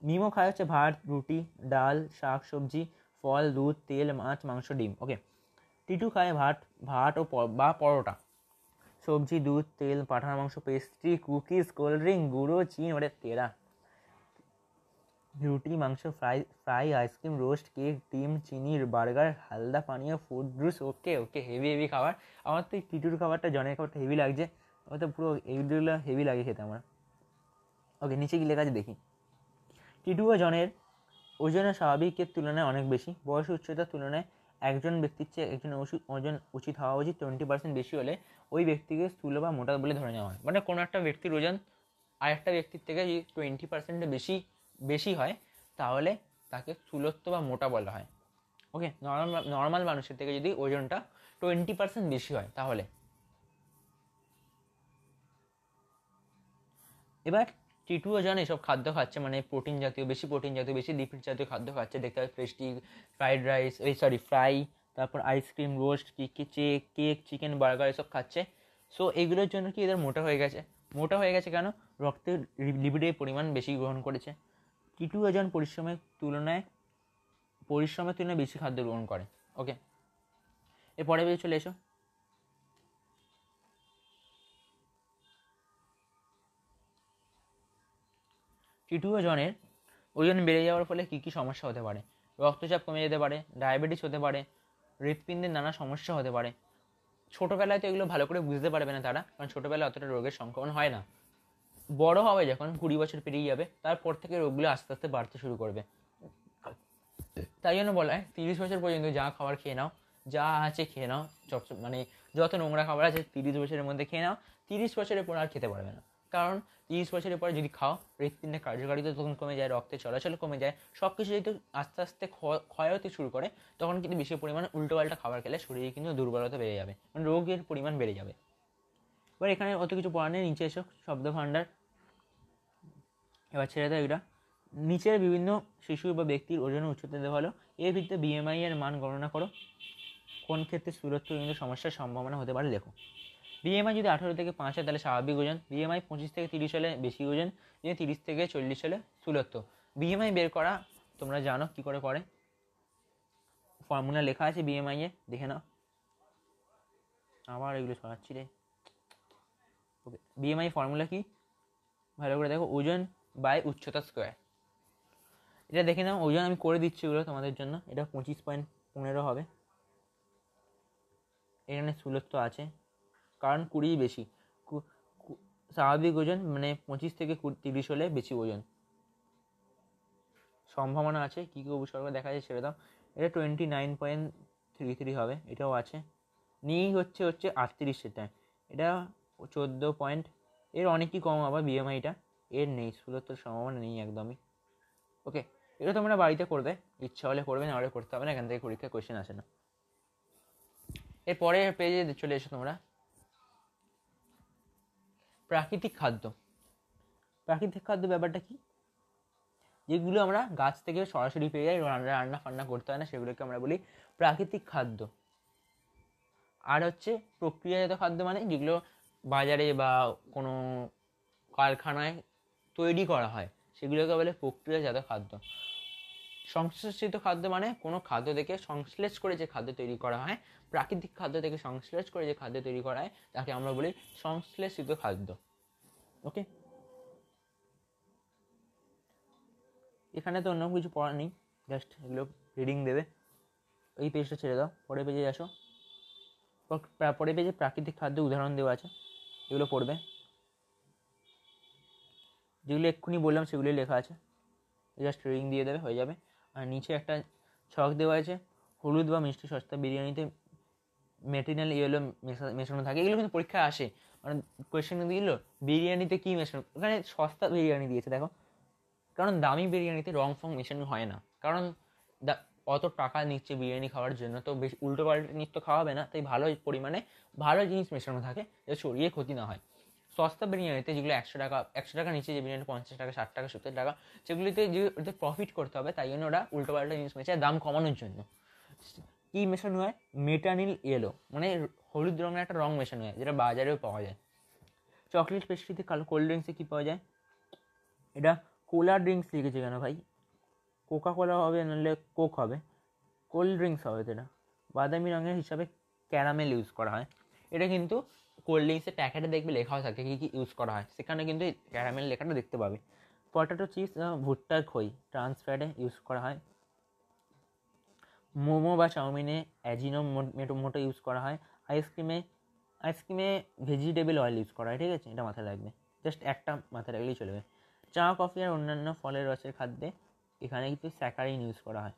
মিমো খায় হচ্ছে ভাত, রুটি, ডাল, শাক সবজি, ফল, দুধ, তেল, মাছ, মাংস, ডিম। ওকে, টিটু খায় ভাত ও বা পরোটা, সবজি, দুধ, তেল, পাঁঠার মাংস, পেস্ট্রি, কুকিজ, কোল্ড ড্রিঙ্ক, গুঁড়ো, চিন, ওরে তেরা, রুটি, মাংস, ফ্রাই, আইসক্রিম, রোস্ট, কেক, ডিম, চিনির বার্গার, হালদা পানীয়, ফুড জুস। ওকে ওকে, হেভি হেভি খাবার। আমার তো এই টিটুর খাবারটা, জনের খাবারটা হেভি লাগছে, আমার তো পুরো এইগুলো হেভি লাগে খেতে আমার। ওকে, নিচে কি লেখা আছে দেখি। টিটু ও জনের ওজনের স্বাভাবিকের তুলনায় অনেক বেশি। বয়স উচ্চতার তুলনায় একজন ব্যক্তির চেয়ে একজনের ওজন উচিত হওয়া উচিত 20% বেশি হলে ওই ব্যক্তিকে স্থূল বা মোটা বলে ধরে নেওয়া হয়। মানে কোনো একটা ব্যক্তির ওজন আর একটা ব্যক্তির থেকে যদি 20% বেশি বেশি হয়, তাহলে তাকে স্থূলত্ব বা মোটা বলা হয়। ওকে, নর্মাল মানুষের থেকে যদি ওজনটা 20% বেশি হয় তাহলে। এবার টিটুও জানে এসব খাদ্য খাচ্ছে, মানে প্রোটিন জাতীয়, বেশি প্রোটিন জাতীয়, বেশি লিপিড জাতীয় খাদ্য খাচ্ছে। দেখতে হয় পেস্ট্রি, ফ্রাইড রাইস, ফ্রাই, তারপর ice cream, roast, cake, chicken, burger এসব খাচ্ছে। সো এগুলোর জন্য কি এদের মোটা হয়ে গেছে। মোটা হয়ে গেছে কেন? রক্তের লিপিডের পরিমাণ বেশি গ্রহণ করেছে। টিটু ওজন পরিশ্রমের তুলনায় বেশি খাদ্য গ্রহণ করে। ওকে, এরপরে চলে এসো। টিটু ওজনের ওজন বেড়ে যাওয়ার ফলে কী কী সমস্যা হতে পারে? রক্তচাপ কমে যেতে পারে, ডায়াবেটিস হতে পারে, হৃৎপিণ্ডের নানা সমস্যা হতে পারে। ছোটোবেলায় তো এগুলো ভালো করে বুঝতে পারবে না তারা, কারণ ছোটোবেলায় অতটা রোগের সংক্রমণ হয় না। বড় হবে যখন 20 বছর পেরিয়ে যাবে, তারপর থেকে রোগগুলো আস্তে আস্তে বাড়তে শুরু করবে। তাই জন্য বলা হয় 30 বছর পর্যন্ত যা খাবার খেয়ে নাও, যা আছে খেয়ে নাও, মানে যত নোংরা খাবার আছে 30 বছরের মধ্যে খেয়ে নাও। 30 বছরের পর আর খেতে পারবে না, কারণ 30 বছরের পর যদি খাও, হৃৎপিণ্ডের কার্যকারিতা তখন কমে যায়, রক্তের চলাচল কমে যায়, সব কিছু যদি আস্তে আস্তে ক্ষয় হতে শুরু করে, তখন কিন্তু বেশি পরিমাণে উল্টোপাল্টা খাবার খেলে শরীরে কিন্তু দুর্বলতা বেড়ে যাবে, মানে রোগের পরিমাণ বেড়ে যাবে। এবার এখানে অত কিছু পড়া নেই, নিচে এসো শব্দ ভাণ্ডার। এবার ছেড়ে দাও এটা। নিচের বিভিন্ন শিশু বা ব্যক্তির ওজন উচ্চতা দেওয়া হলো, এর ভিত্তিতে বিএমআই এর মান গণনা করো। কোন ক্ষেত্রে স্থূলত্বজনিত সমস্যার সম্ভাবনা হতে পারে লেখো। বিএমআই যদি 18 থেকে 5 হয় তাহলে স্বাভাবিক ওজন, বিএমআই 25 থেকে 30 হলে বেশি ওজন, যদি 30 থেকে 40 হলে স্থূলত্ব। বিএমআই বের করা তোমরা জানো কি করে করে, ফর্মুলা লেখা আছে বিএমআই এ, দেখে নাও। আবার এগুলো সরাচ্ছি রে। ওকে, বিএমআই ফর্মুলা কি ভালো করে দেখো, ওজন বাই উচ্চতা স্কোয়ার। এটা দেখে নাও, ওজন আমি করে দিচ্ছি এগুলো তোমাদের জন্য। এটা 25.15 হবে। এখানে স্থূলত্ব আছে কারণ 20 বেশি, স্বাভাবিক ওজন মানে 25 থেকে 30 হলে বেশি ওজন। সম্ভাবনা আছে কী কী উপসর্গ দেখা যায় ছেড়ে দাও। এটা 29.33 হবে, এটাও আছে। নিয়েই হচ্ছে 38 সেটা, এটা 14 এর অনেকই কম আবার বিএমআইটা, এর নেই, স্থূলত্বের সম্ভাবনা নেই একদমই। ওকে, এটা তোমরা বাড়িতে করবে, ইচ্ছা হলে করবে, না হলে করতে হবে না, এখান থেকে পরীক্ষায় কোয়েশ্চেন আসে না। এরপরে পেজে চলে এসো তোমরা। প্রাকৃতিক খাদ্য। প্রাকৃতিক খাদ্য ব্যাপারটা কি, যেগুলো আমরা গাছ থেকে সরাসরি পেয়ে যাই, রান্না ফান্না করতে হয় না, সেগুলোকে আমরা বলি প্রাকৃতিক খাদ্য। আর হচ্ছে প্রক্রিয়াজাত খাদ্য, মানে যেগুলো বাজারে বা কোনো কারখানায় তৈরি করা হয়, সেগুলোকে বলে প্রক্রিয়াজাত খাদ্য। সংশ্লেষিত খাদ্য মানে কোনো খাদ্য থেকে সংশ্লেষ করে যে খাদ্য তৈরি করা হয়, প্রাকৃতিক খাদ্য থেকে সংশ্লেষ করে যে খাদ্য তৈরি করা হয় তাকে আমরা বলি সংশ্লেষিত খাদ্য। ওকে, এখানে তো অন্য কিছু পড়া নেই, জাস্ট এগুলো রিডিং দেবে। এই পেজটা ছেড়ে দাও, পরের পেজে আসো। পরের পেজে প্রাকৃতিক খাদ্য উদাহরণ দেওয়া আছে, এগুলো পড়বে। যেগুলো এক্ষুনি বললাম সেগুলোই লেখা আছে, জাস্ট রিডিং দিয়ে দেবে, হয়ে যাবে। আর নিচে একটা ছক দেওয়া আছে, হলুদ বা মিষ্টি সস্তা বিরিয়ানিতে ম্যাটেরিয়াল ইয়েলো মেশানো থাকে। এগুলো কিন্তু পরীক্ষায় আসে, মানে কোয়েশ্চেন দিল বিরিয়ানিতে কী মেশানো, ওখানে সস্তা বিরিয়ানি দিয়েছে দেখো, কারণ দামি বিরিয়ানিতে রং ফং মেশানো হয় না, কারণ অত টাকা নিচ্ছে বিরিয়ানি খাওয়ার জন্য, তো বেশি উল্টো পাল্টা জিনিস তো খাওয়াবে না, তাই ভালো পরিমাণে ভালো জিনিস মেশানো থাকে যাতে শরীরে ক্ষতি না হয়। সস্তা বিরিয়ানিতে যেগুলো 100 টাকা নিচে, যে বিরিয়ানি 50 টাকা 60 টাকা 70 টাকা, সেগুলিতে যে ওদের প্রফিট করতে হবে, তাই জন্য ওরা উল্টো পাল্টা জিনিস মেশায় দাম কমানোর জন্য। কী মেশানো হয়, মেটানিল ইয়েলো, মানে হলুদ রঙের একটা রং মেশানো হয়, যেটা বাজারেও পাওয়া যায়। চকলেট পেস্ট্রিতে কোল্ড ড্রিঙ্কসে কী পাওয়া যায়, এটা কোলা ড্রিঙ্কস লিখেছে কেন ভাই, কোকা কোলা হবে নাহলে কোক হবে, কোল্ড ড্রিঙ্কস হবে এটা। বাদামি রঙের হিসাবে ক্যারামেল ইউজ করা হয়, এটা কিন্তু কোল্ড ড্রিঙ্কসের প্যাকেটে দেখবে লেখাও থাকে কী কী ইউজ করা হয়, সেখানে কিন্তু ক্যারামেল লেখাটা দেখতে পাবে। পটেটো চিপস ভুট্টার খই ট্রান্স ফ্যাটে ইউজ করা হয়। মোমো বা চাউমিনে অ্যাজিনোমোটো ইউজ করা হয়। আইসক্রিমে ভেজিটেবল অয়েল ইউজ করা হয়, ঠিক আছে, এটা মাথায় রাখবে, জাস্ট একটা মাথায় রাখলেই চলবে। চা কফি আর অন্যান্য ফলের রসের খাদ্যে এখানে কিন্তু স্যাকারিন ইউজ করা হয়।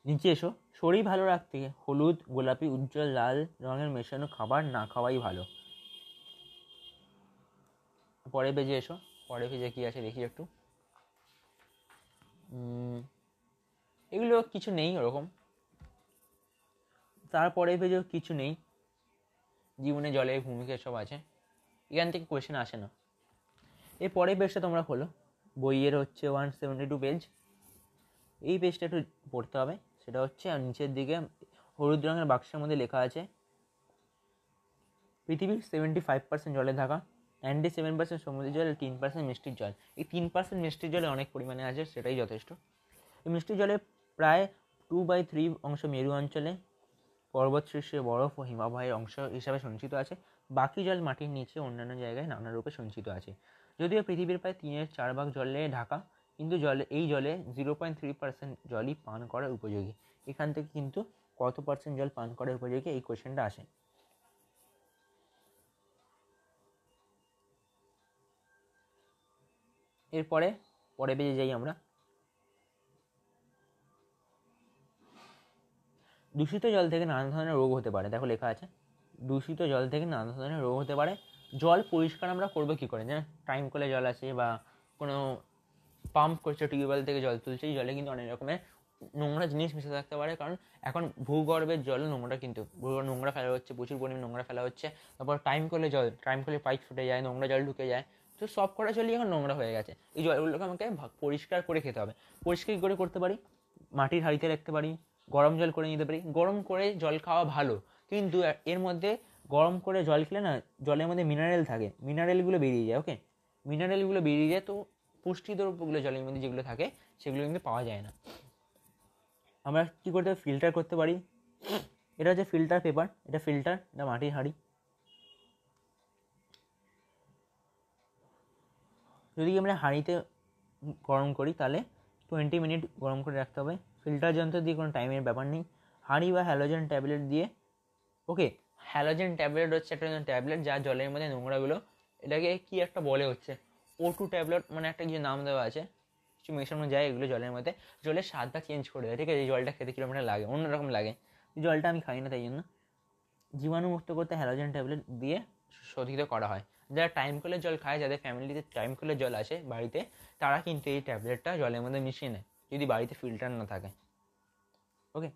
নিচে এসো, শরীর ভালো রাখতে হলুদ, গোলাপি, উজ্জ্বল লাল রঙের মেশানো খাবার না খাওয়াই ভালো। পরের পেজে এসো, পরের পেজে কী আছে দেখি একটু। এগুলো কিছু নেই ওরকম, তারপরে পেজেও কিছু নেই, জীবনে জলের ভূমিকা সব আছে, এখান থেকে কোয়েশ্চেন আসে না। এর পরের পেজটা তোমরা খোলো, বইয়ের হচ্ছে 172 পেজ। এই পেজটা একটু পড়তে হবে, সেটা হচ্ছে আর নিচের দিকে হলুদ রঙের বাক্সের মধ্যে লেখা আছে পৃথিবীর 75% জলে থাকা, 97% সমুদ্রের জল, 3% মিষ্টির জল। এই 3% মিষ্টির জলে অনেক পরিমাণে আছে, সেটাই যথেষ্ট। এই মিষ্টির জলে প্রায় 2/3 অংশ মেরু অঞ্চলে পর্বত শীর্ষে বরফ ও হিমবাহের অংশ হিসাবে সঞ্চিত আছে, বাকি জল মাটির নিচে অন্যান্য জায়গায় নানা রূপে সঞ্চিত আছে। যদিও পৃথিবীর প্রায় 3/4 ভাগ জলে ঢাকা, কিন্তু এই জলে 0.3% জলই পান করার উপযোগী। এখান থেকে কিন্তু কত পার্সেন্ট জল পান করার উপযোগী এই কোশ্চেনটা আসে। এরপরে পরে পেজে যাই আমরা। দূষিত জল থেকে নানা ধরনের রোগ হতে পারে। দেখো লেখা আছে দূষিত জল থেকে নানা ধরনের রোগ হতে পারে। জল পরিষ্কার আমরা করবো কী করে? যেমন টাইম কলে জল আছে বা কোনো পাম্প করছে, টিউবওয়েল থেকে জল তুলছে, এই জলে কিন্তু অনেক রকমের নোংরা জিনিস মিশে থাকতে পারে। কারণ এখন ভূগর্ভের জল নোংরা, কিন্তু নোংরা ফেলা হচ্ছে, প্রচুর পরিমাণে নোংরা ফেলা হচ্ছে। তারপর টাইম কলে জল, টাইম কলে পাইপ ফুটে যায়, নোংরা জল ঢুকে যায়। তো সব কটা জলই এখন নোংরা হয়ে গেছে। এই জলগুলোকে আমাকে পরিষ্কার করে খেতে হবে। পরিষ্কার কী করে করতে পারি? মাটির হাঁড়িতে রাখতে পারি, গরম জল করে নিতে পারি। গরম করে জল খাওয়া ভালো, কিন্তু এর মধ্যে গরম করে জল খেলে না জলের মধ্যে মিনারেল থাকে, মিনারেলগুলো বেরিয়ে যায়। ওকে, মিনারেলগুলো বেরিয়ে যায়, তো পুষ্টি দ্রব্যগুলো জলের মধ্যে যেগুলো থাকে সেগুলো কিন্তু পাওয়া যায় না। আমরা কী করতে পারি? ফিল্টার করতে পারি। এটা হচ্ছে ফিল্টার পেপার, এটা ফিল্টার, এটা মাটির হাঁড়ি। যদি আমরা হাঁড়িতে গরম করি তাহলে 20 মিনিট গরম করে রাখতে হবে। ফিল্টার যন্ত্র দিয়ে কোনো টাইমের ব্যাপার নেই। হাঁড়ি বা হ্যালোজেন ট্যাবলেট দিয়ে, ওকে, হ্যালোজেন ট্যাবলেট হচ্ছে একটা ট্যাবলেট যা জলের মধ্যে নোংরাগুলো, এটাকে কি একটা বলে হচ্ছে O2 ট্যাবলেট, মানে একটা কিছু নাম দেওয়া আছে, কিছু মেশানো যায় এগুলো জলের মধ্যে, জলের স্বাদটা চেঞ্জ করে দেয়। ঠিক আছে, এই জলটা খেতে কীরকম লাগে, অন্যরকম লাগে। জলটা আমি খাই না, তাই জন্য জীবাণুমুক্ত করতে হ্যালোজেন ট্যাবলেট দিয়ে শোধিত করা হয়। যারা টাইম কলের জল খায়, যাদের ফ্যামিলিতে টাইম কলের জল আসে বাড়িতে, তারা কিন্তু এই ট্যাবলেটটা জলের মধ্যে মিশিয়ে নেয় যদি বাড়িতে ফিল্টার না থাকে। ওকে,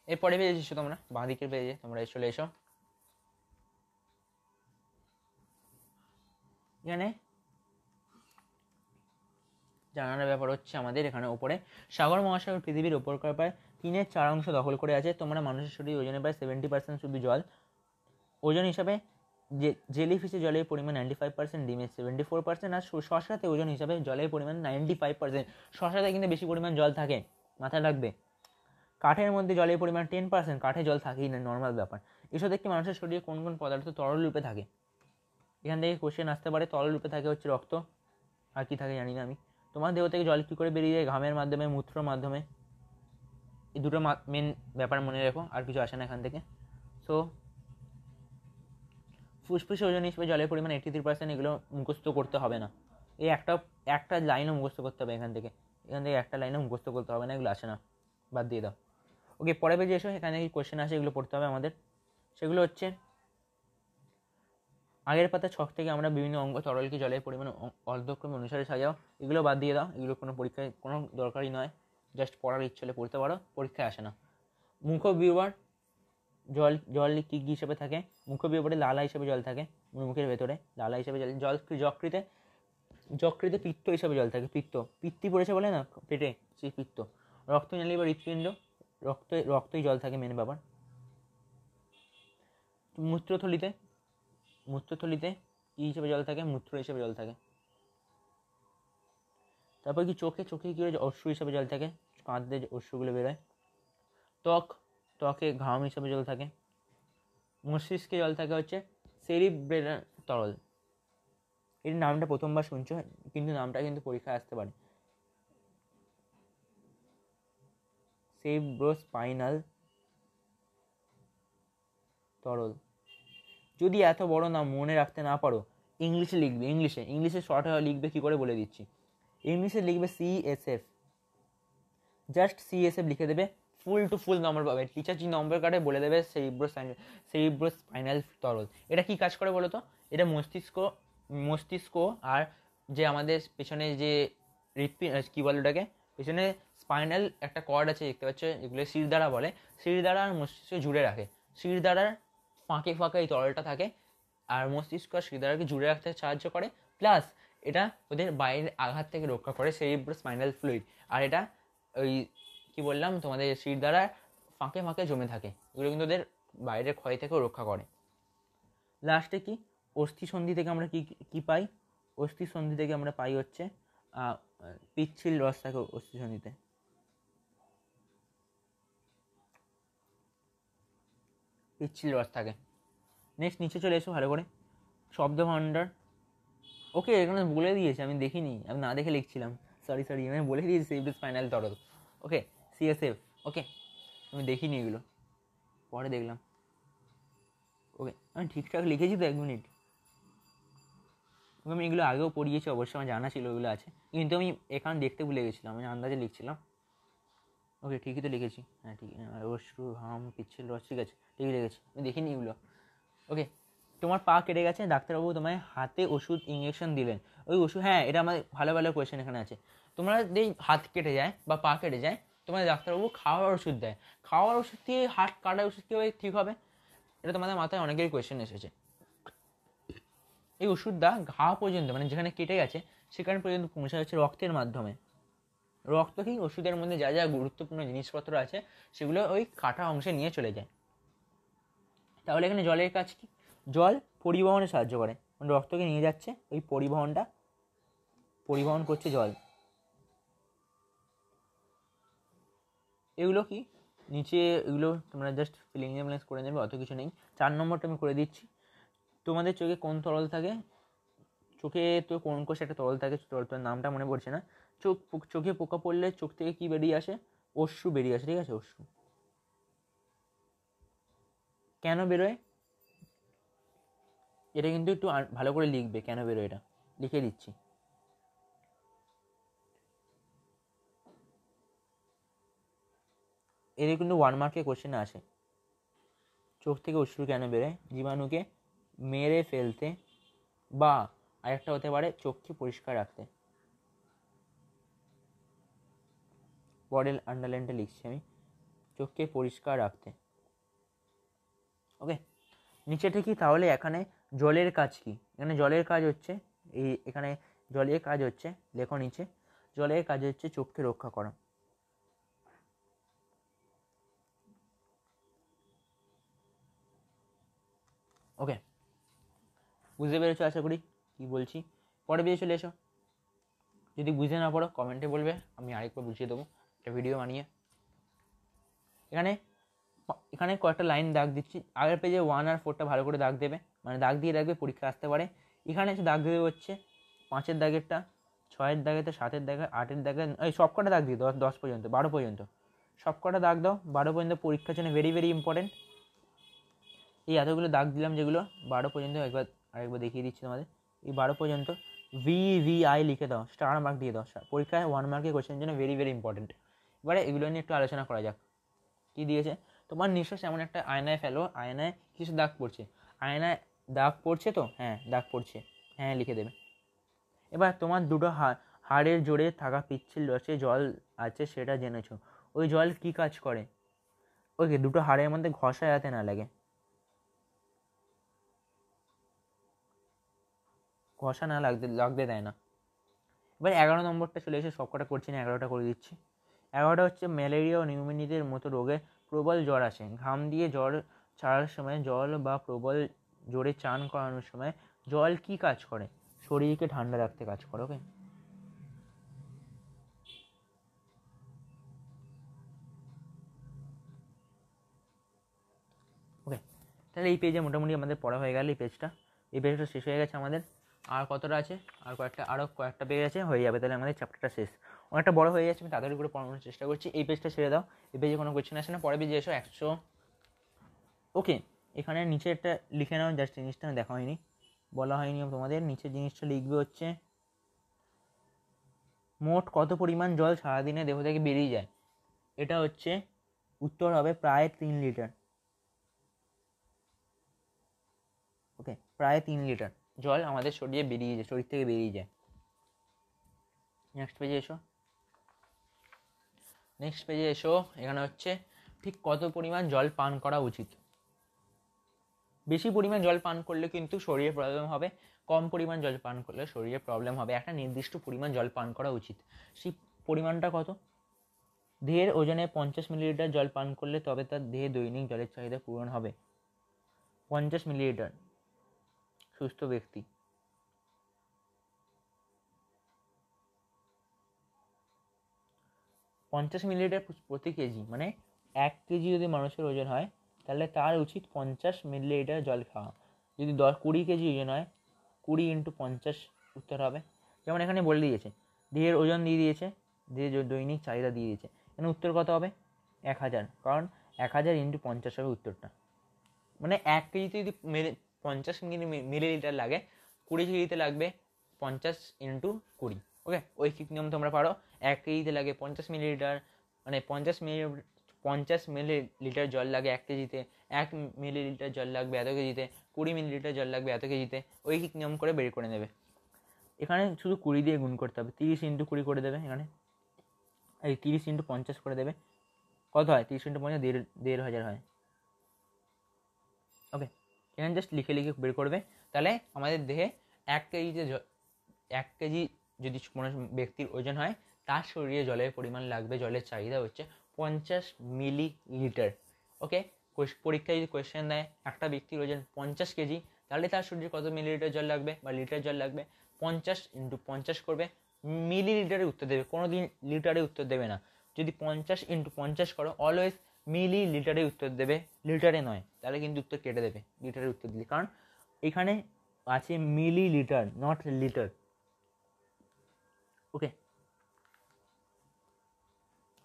এরপরে পেয়ে এসেছো তোমরা, বাঁ দিকের পেজে তোমরা চলে এসো। এখানে জানার ব্যাপার হচ্ছে আমাদের এখানে উপরে সাগর মহাসাগর পৃথিবীর ওপরকার প্রায় 3/4 দখল করে আছে। তোমরা মানুষের শরীর ওজনে প্রায় 70% শুধু জল। ওজন হিসাবে জেলিফিশে জলের পরিমাণ 95%, ডিমের 74%, আর শশাতে ওজন হিসাবে জলের পরিমাণ 95%। শশাতে কিন্তু বেশি পরিমাণ জল থাকে, মাথায় রাখবে। কাঠের মধ্যে জলের পরিমাণ 10%, কাঠে জল থাকেই না, নর্মাল ব্যাপার। এসব দেখতে মানুষের শরীরে কোন কোন পদার্থ তরল রূপে থাকে? এখান থেকে কোশ্চেন আসতে পারে। তরল রূপে থাকে হচ্ছে রক্ত, আর কি থাকে জানি না আমি। তোমার দেহ থেকে জল কী করে বেরিয়ে যায়? ঘামের মাধ্যমে, মূত্রর মাধ্যমে। এই দুটো মেন ব্যাপার মনে রেখো, আর কিছু আসে না এখান থেকে। সো ফুসফুসে ওজন হিসেবে জলের পরিমাণ 83%, এগুলো মুখস্থ করতে হবে না। এই একটা লাইনও মুখস্থ করতে হবে এখান থেকে একটা লাইনও মুখস্থ করতে হবে না, এগুলো আসে না, বাদ দিয়ে দাও। ওকে, পরে পেজে এসো, এখানে কি কোশ্চেন আসে এগুলো পড়তে হবে আমাদের। সেগুলো হচ্ছে আগের পাতা ছক থেকে আমরা বিভিন্ন অঙ্গ তরলকে জলের পরিমাণ অর্ধক্রম অনুসারে সাজাও। এগুলো বাদ দিয়ে দাও, এগুলো কোনো পরীক্ষায় কোনো দরকারই নয়, জাস্ট পড়ার ইচ্ছে হলে পড়তে পারো, পরীক্ষায় আসে না। মুখবিহর জল কী হিসেবে থাকে? মুখবিহরে লালা হিসেবে জল থাকে, মুখের ভেতরে লালা হিসেবে জল যকৃতে পিত্ত হিসেবে জল থাকে। পিত্তি পড়েছে বলে না পেটে, সেই পিত্ত। রক্তনালী বা হৃৎপিণ্ড, রক্তই জল থাকে, মেন ব্যাপার। মূত্রথলিতে কী হিসেবে জল থাকে? মূত্র হিসেবে জল থাকে। তারপর কি চোখে কী করে অশ্রু হিসেবে জল থাকে? কাঁদতে অশ্রুগুলো বেরোয়। ত্বকে ঘাম হিসেবে জল থাকে। মস্তিষ্কে জল থাকে হচ্ছে সেরিব্রেলার তরল। এর নামটা প্রথমবার শুনছো, কিন্তু নামটা কিন্তু পরীক্ষায় আসতে পারে। সেরিব্রোস্পাইনাল তরল। যদি এত বড় নাম মনে রাখতে না পারো, ইংলিশে লিখবে। ইংলিশে শর্ট হয়ে লিখবে কী করে বলে দিচ্ছি। ইংলিশে লিখবে CSF, জাস্ট CSF লিখে দেবে, ফুল টু ফুল নম্বর পাবে। টিচার যে নম্বর কাটে বলে দেবে সেরিব্রোস্পাইনাল তরল। এটা কি কাজ করে বলো তো? এটা মস্তিষ্ক আর যে আমাদের পেছনে যে কী বলে ওটাকে, পেছনে স্পাইনাল একটা কর্ড আছে দেখতে পাচ্ছ, এগুলো শিরদাঁড়া বলে। শিরদাঁড়া আর মস্তিষ্ক জুড়ে রাখে। শিরদাঁড়ার ফাঁকে ফাঁকে এই তরলটা থাকে, আর মস্তিষ্ক আর শিরদাঁড়াকে জুড়ে রাখতে সাহায্য করে। প্লাস এটা ওদের বাইরের আঘাত থেকে রক্ষা করে, সেরিব্রোস্পাইনাল ফ্লুইড। আর এটা ওই কি বললাম তোমাদের শিরদাঁড়ার ফাঁকে ফাঁকে জমে থাকে, এগুলো কিন্তু ওদের বাইরের ক্ষয় থেকেও রক্ষা করে। লাস্টে কি অস্থিসন্ধি থেকে আমরা কি পাই? অস্থিসন্ধি থেকে আমরা পাই হচ্ছে পিচ্ছিল রস থাকে অস্থিসন্ধিতে। পিচ্ছিল রস থাকে। নেক্সট নিচে চলে এসো ভালো করে। শব্দভাণ্ডার, ওকে, এখানে বলে দিয়েছে, আমি দেখিনি, আমি না দেখে লিখছিলাম, সরি আমি বলে দিয়েছি সেভ দিস ফাইনাল তরল। ওকে, CSF। ওকে, আমি দেখিনি এগুলো, পরে দেখলাম। ওকে, আমি ঠিকঠাক লিখেছি তো, 1 মিনিট। আমি এগুলো আগেও পড়িয়েছি অবশ্যই, আমার জানা ছিল এগুলো আছে, কিন্তু আমি এখানে দেখতে ভুলে গেছিলাম, আমি আন্দাজে লিখছিলাম। ওকে, ঠিকই তো লিখেছি, হ্যাঁ ঠিক, অশ্রু হাম পিচ্ছিল রস, ঠিক আছে, ঠিকই লিখেছি, আমি দেখিনি এগুলো। ওকে, তোমার পা কেটে গেছে, ডাক্তারবাবু তোমায় হাতে ওষুধ ইঞ্জেকশন দিলেন, ওই ওষুধ, হ্যাঁ এটা আমাদের ভালো ভালো কোয়েশ্চেন এখানে আছে। তোমরা যদি হাত কেটে যায় বা পা কেটে যায়, তোমাদের ডাক্তারবাবু খাওয়ার ওষুধ দেয়, খাওয়ার ওষুধ দিয়ে হাত কাটার ওষুধ কীভাবে ঠিক হবে? এটা তোমাদের মাথায় অনেকেরই কোয়েশ্চেন এসেছে। এই ওষুধটা ঘা পর্যন্ত, মানে যেখানে কেটে গেছে সেখানে পর্যন্ত পৌঁছা যাচ্ছে রক্তের মাধ্যমে। রক্ত কি ওষুধের মধ্যে যা যা গুরুত্বপূর্ণ জিনিসপত্র আছে সেগুলো ওই কাটা অংশে নিয়ে চলে যায়। তাহলে এখানে জলের কাজ কি? জল পরিবহনে সাহায্য করে, মানে রক্তকে নিয়ে যাচ্ছে, ওই পরিবহন করছে জল। এগুলো কি নিচে, এগুলো তোমরা জাস্ট ফিলিং ইন ব্ল্যাঙ্কস করে নেবে, অত কিছু নেই। 4 নম্বরটা আমি করে দিচ্ছি। তোমাদের চোখে কোন তরল থাকে? চোখে তো কোন কোষে একটা তরল থাকে, তরলটার নামটা মনে পড়ছে না। চোখে পোকা পড়লে চোখ থেকে কি বেরিয়ে আসে? অশ্রু বেরিয়ে আসে, ঠিক আছে, অশ্রু। কেন বেরোয় এটা কিন্তু একটু ভালো করে লিখবে, কেন বেরোয় এটা লিখে দিচ্ছি। এদের কিন্তু 1 মার্কে কোশ্চেনে আসে। চোখ থেকে অশ্রু কেন বেরোয়? জীবাণুকে মেরে ফেলতে, বা আরেকটা হতে পারে চোখকে পরিষ্কার রাখতে। বডেল আন্ডারলাইনটা লিখছি আমি, চোখকে পরিষ্কার রাখতে। ওকে, নিচেটা কি তাহলে? এখানে জলের কাজ কি? এখানে জলের কাজ হচ্ছে, এখানে জলের কাজ হচ্ছে, লেখো নিচে, জলের কাজ হচ্ছে চোখকে রক্ষা করা। ওকে, বুঝতে পেরেছো আশা করি কি বলছি। পরে পেজে চলে এসো, যদি বুঝতে না পারো কমেন্টে বলবে, আমি আরেকবার বুঝিয়ে দেবো একটা ভিডিও বানিয়ে। এখানে এখানে কয়েকটা লাইন দাগ দিচ্ছি, আগের পেজে 1 আর 4টা ভালো করে দাগ দেবে, মানে দাগ দিয়ে রাখবে, পরীক্ষা আসতে পারে। এখানে এসে দাগ দেবে হচ্ছে 5-এর দাগেরটা, 6-এর দাগেরটা, 7-এর দাগে, 8-এর দাগে, এই সব কটা দাগ দিই, 10 পর্যন্ত, 12 পর্যন্ত সব কটা দাগ দাও। 12 পর্যন্ত পরীক্ষার জন্য ভেরি ভেরি ইম্পর্টেন্ট। এই এতগুলো দাগ দিলাম যেগুলো 12 পর্যন্ত, আরেকবার দেখিয়ে দিচ্ছি তোমাদের। এই 12 পর্যন্ত VVI লিখে দাও, স্টার মার্ক দিয়ে দাও, পরীক্ষায় 1 মার্কের কোয়েশ্চেনের জন্য ভেরি ভেরি ইম্পর্টেন্ট। এবারে এগুলো নিয়ে একটু আলোচনা করা যাক। কী দিয়েছে? তোমার নিঃশ্বাস এমন একটা আয়নায় ফেলো, আয়নায় কিছু দাগ পড়ছে, আয়নায় দাগ পড়ছে তো, হ্যাঁ দাগ পড়ছে, হ্যাঁ লিখে দেবে। এবার তোমার দুটো হাড়ের জোরে থাকা পিচ্ছিল রসে জল আছে সেটা জেনেছো, ওই জল কি কাজ করে? ওকে, দুটো হাড়ের মধ্যে ঘষা যাতে না লাগে, ঘষা না লাগতে দেয় না। এবার 11 নম্বরটা চলে এসে, সবকটা করছি না, 11টা করে দিচ্ছি। 11টা হচ্ছে ম্যালেরিয়া ও নিউমোনিয়ার মতো রোগে প্রবল জ্বর আসে, ঘাম দিয়ে জ্বর ছাড়ার সময় জল বা প্রবল জোরে চান করানোর সময় জল কি কাজ করে? শরীরকে ঠান্ডা রাখতে কাজ করে। ওকে, ওকে, তাহলে এই পেজে মোটামুটি আমাদের পড়া হয়ে গেল। এই পেজটা শেষ হয়ে গেছে আমাদের। আর কতটা আছে? আরও কয়েকটা পেজ আছে, হয়ে যাবে, তাহলে আমাদের চ্যাপ্টারটা শেষ। অনেকটা বড় হয়ে যাচ্ছে, আমি তাড়াতাড়ি করে পড়ানোর চেষ্টা করছি। এই পেজটা ছেড়ে দাও, এই পেজে কোনো কোয়েশ্চেন আসে না, পরে পেজে এসো 100। ওকে, এখানে নিচে একটা লিখে নাও, জাস্ট জিনিসটা দেখা হয়নি, বলা হয়নি তোমাদের। নিচের জিনিসটা লিখবে হচ্ছে মোট কত পরিমাণ জল সারাদিনে দেহ থেকে বেরিয়ে যায়? এটা হচ্ছে উত্তর হবে প্রায় 3 লিটার। ওকে, প্রায় 3 লিটার জল আমাদের শরীর থেকে বেরিয়ে যায়। নেক্সট পেজে এসো, এখানে হচ্ছে ঠিক কত পরিমাণ জল পান করা উচিত? বেশি পরিমাণ জল পান করলে কিন্তু শরীরে প্রবলেম হবে, কম পরিমাণ জল পান করলে শরীরে প্রবলেম হবে। একটা নির্দিষ্ট পরিমাণ জল পান করা উচিত। সেই পরিমাণটা কত? দেহের ওজনে 50 মিলিলিটার জল পান করলে তবে তার দেহে দৈনিক জলের চাহিদা পূরণ হবে। 50 মিলিলিটার সুস্থ ব্যক্তি। 50 মিলিলিটার প্রতি কেজি, মানে 1 কেজি যদি মানুষের ওজন হয় তাহলে তার উচিত 50 মিলিলিটার জল খাওয়া। যদি 20 কেজি ওজন হয়, 20 × 50 উত্তর হবে। যেমন এখানে বলে দিয়েছে দেহের ওজন দিয়ে দিয়েছে, দেহের দৈনিক চাহিদা দিয়ে দিয়েছে, এখানে উত্তর কত হবে 1000, কারণ 1000 ইন্টু 50 হবে উত্তরটা। মানে 1 কেজিতে যদি 50 মিলিলিটার লাগে, 20 কেজিতে লাগবে 50 ইন্টু 20। ওকে, ঐকিক নিয়ম তোমরা পারো। 1 কেজিতে লাগে 50 মিলিলিটার, মানে 50 মিলিলিটার জল লাগে 1 কেজিতে, 1 মিলিলিটার জল লাগবে এত কেজিতে, 20 মিলিলিটার জল লাগবে এত কেজিতে। ঐকিক নিয়ম করে বের করে নেবে। এখানে শুধু 20 দিয়ে গুণ করতে হবে, 30 ইন্টু 20 করে দেবে, এখানে এই 30 ইন্টু 50 করে দেবে, কত হয় 30 ইন্টু 50 1500 হয়। ওকে, এখানে জাস্ট লিখে লিখে বের করবে। তাহলে আমাদের দেহে 1 কেজিতে 1 কেজি যদি কোনো ব্যক্তির ওজন হয়, তার শরীরে জলের পরিমাণ লাগবে, জলের চাহিদা হচ্ছে 50 মিলিলিটার। ওকে, পরীক্ষায় যদি কোয়েশ্চেন দেয় একটা ব্যক্তির ওজন 50 কেজি, তাহলে তার শরীরে কত মিলিলিটার জল লাগবে বা লিটার জল লাগবে, 50 ইন্টু 50 করবে, মিলিলিটারে উত্তর দেবে, কোনো দিন লিটারে উত্তর দেবে না। যদি 50 ইন্টু 50 করো, অলওয়েজ মিলিলিটারে উত্তর দেবে, লিটারে নয়, তাহলে কিন্তু উত্তর কেটে দেবে লিটারে উত্তর দিলে, কারণ এখানে আছে মিলিলিটার, নট লিটার। ওকে,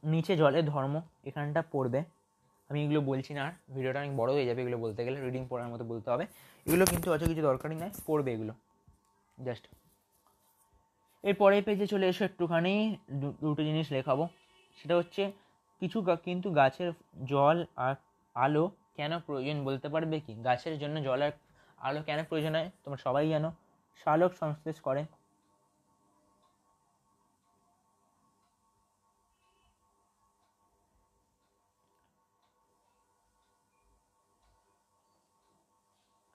নিচে জলের ধর্ম এখানটা পড়বে, আমি এগুলো বলছি না, আর ভিডিওটা অনেক বড় হয়ে যাবে এগুলো বলতে গেলে, রিডিং পড়ার মতো বলতে হবে, এগুলো কিন্তু অত কিছু দরকারই নয়, পড়বে এগুলো জাস্ট। এর পরের পেজে চলে এসো, একটুখানি দুটো জিনিস লেখাবো, সেটা হচ্ছে কিছু কিন্তু গাছের জল আর আলো কেন প্রয়োজন বলতে পারবে কি? গাছের জন্য জল আর আলো কেন প্রয়োজন হয় তোমরা সবাই জানো, সালোক সংশ্লেষ করে,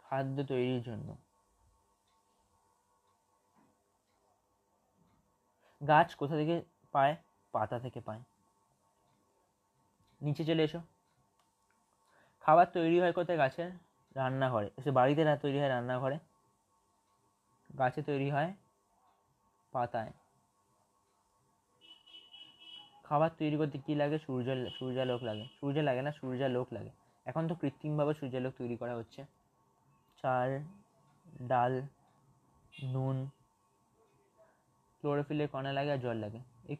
খাদ্য তৈরির জন্য। গাছ কোথা থেকে পায়? পাতা থেকে পায়। নিচে চলে এসো, খাবার তৈরি হয় কোথায়? গাছের রান্নাঘরে। এসে বাড়িতে না তৈরি হয় রান্নাঘরে, গাছে তৈরি হয় পাতায়। খাবার তৈরি করতে কী লাগে? সূর্যালোক লাগে। সূর্য লাগে না, সূর্যালোক লাগে। এখন তো কৃত্রিমভাবে সূর্যালোক তৈরি করা হচ্ছে। চাল, ডাল, নুন, ক্লোরোফিলের কণা লাগে আর জল লাগে। এই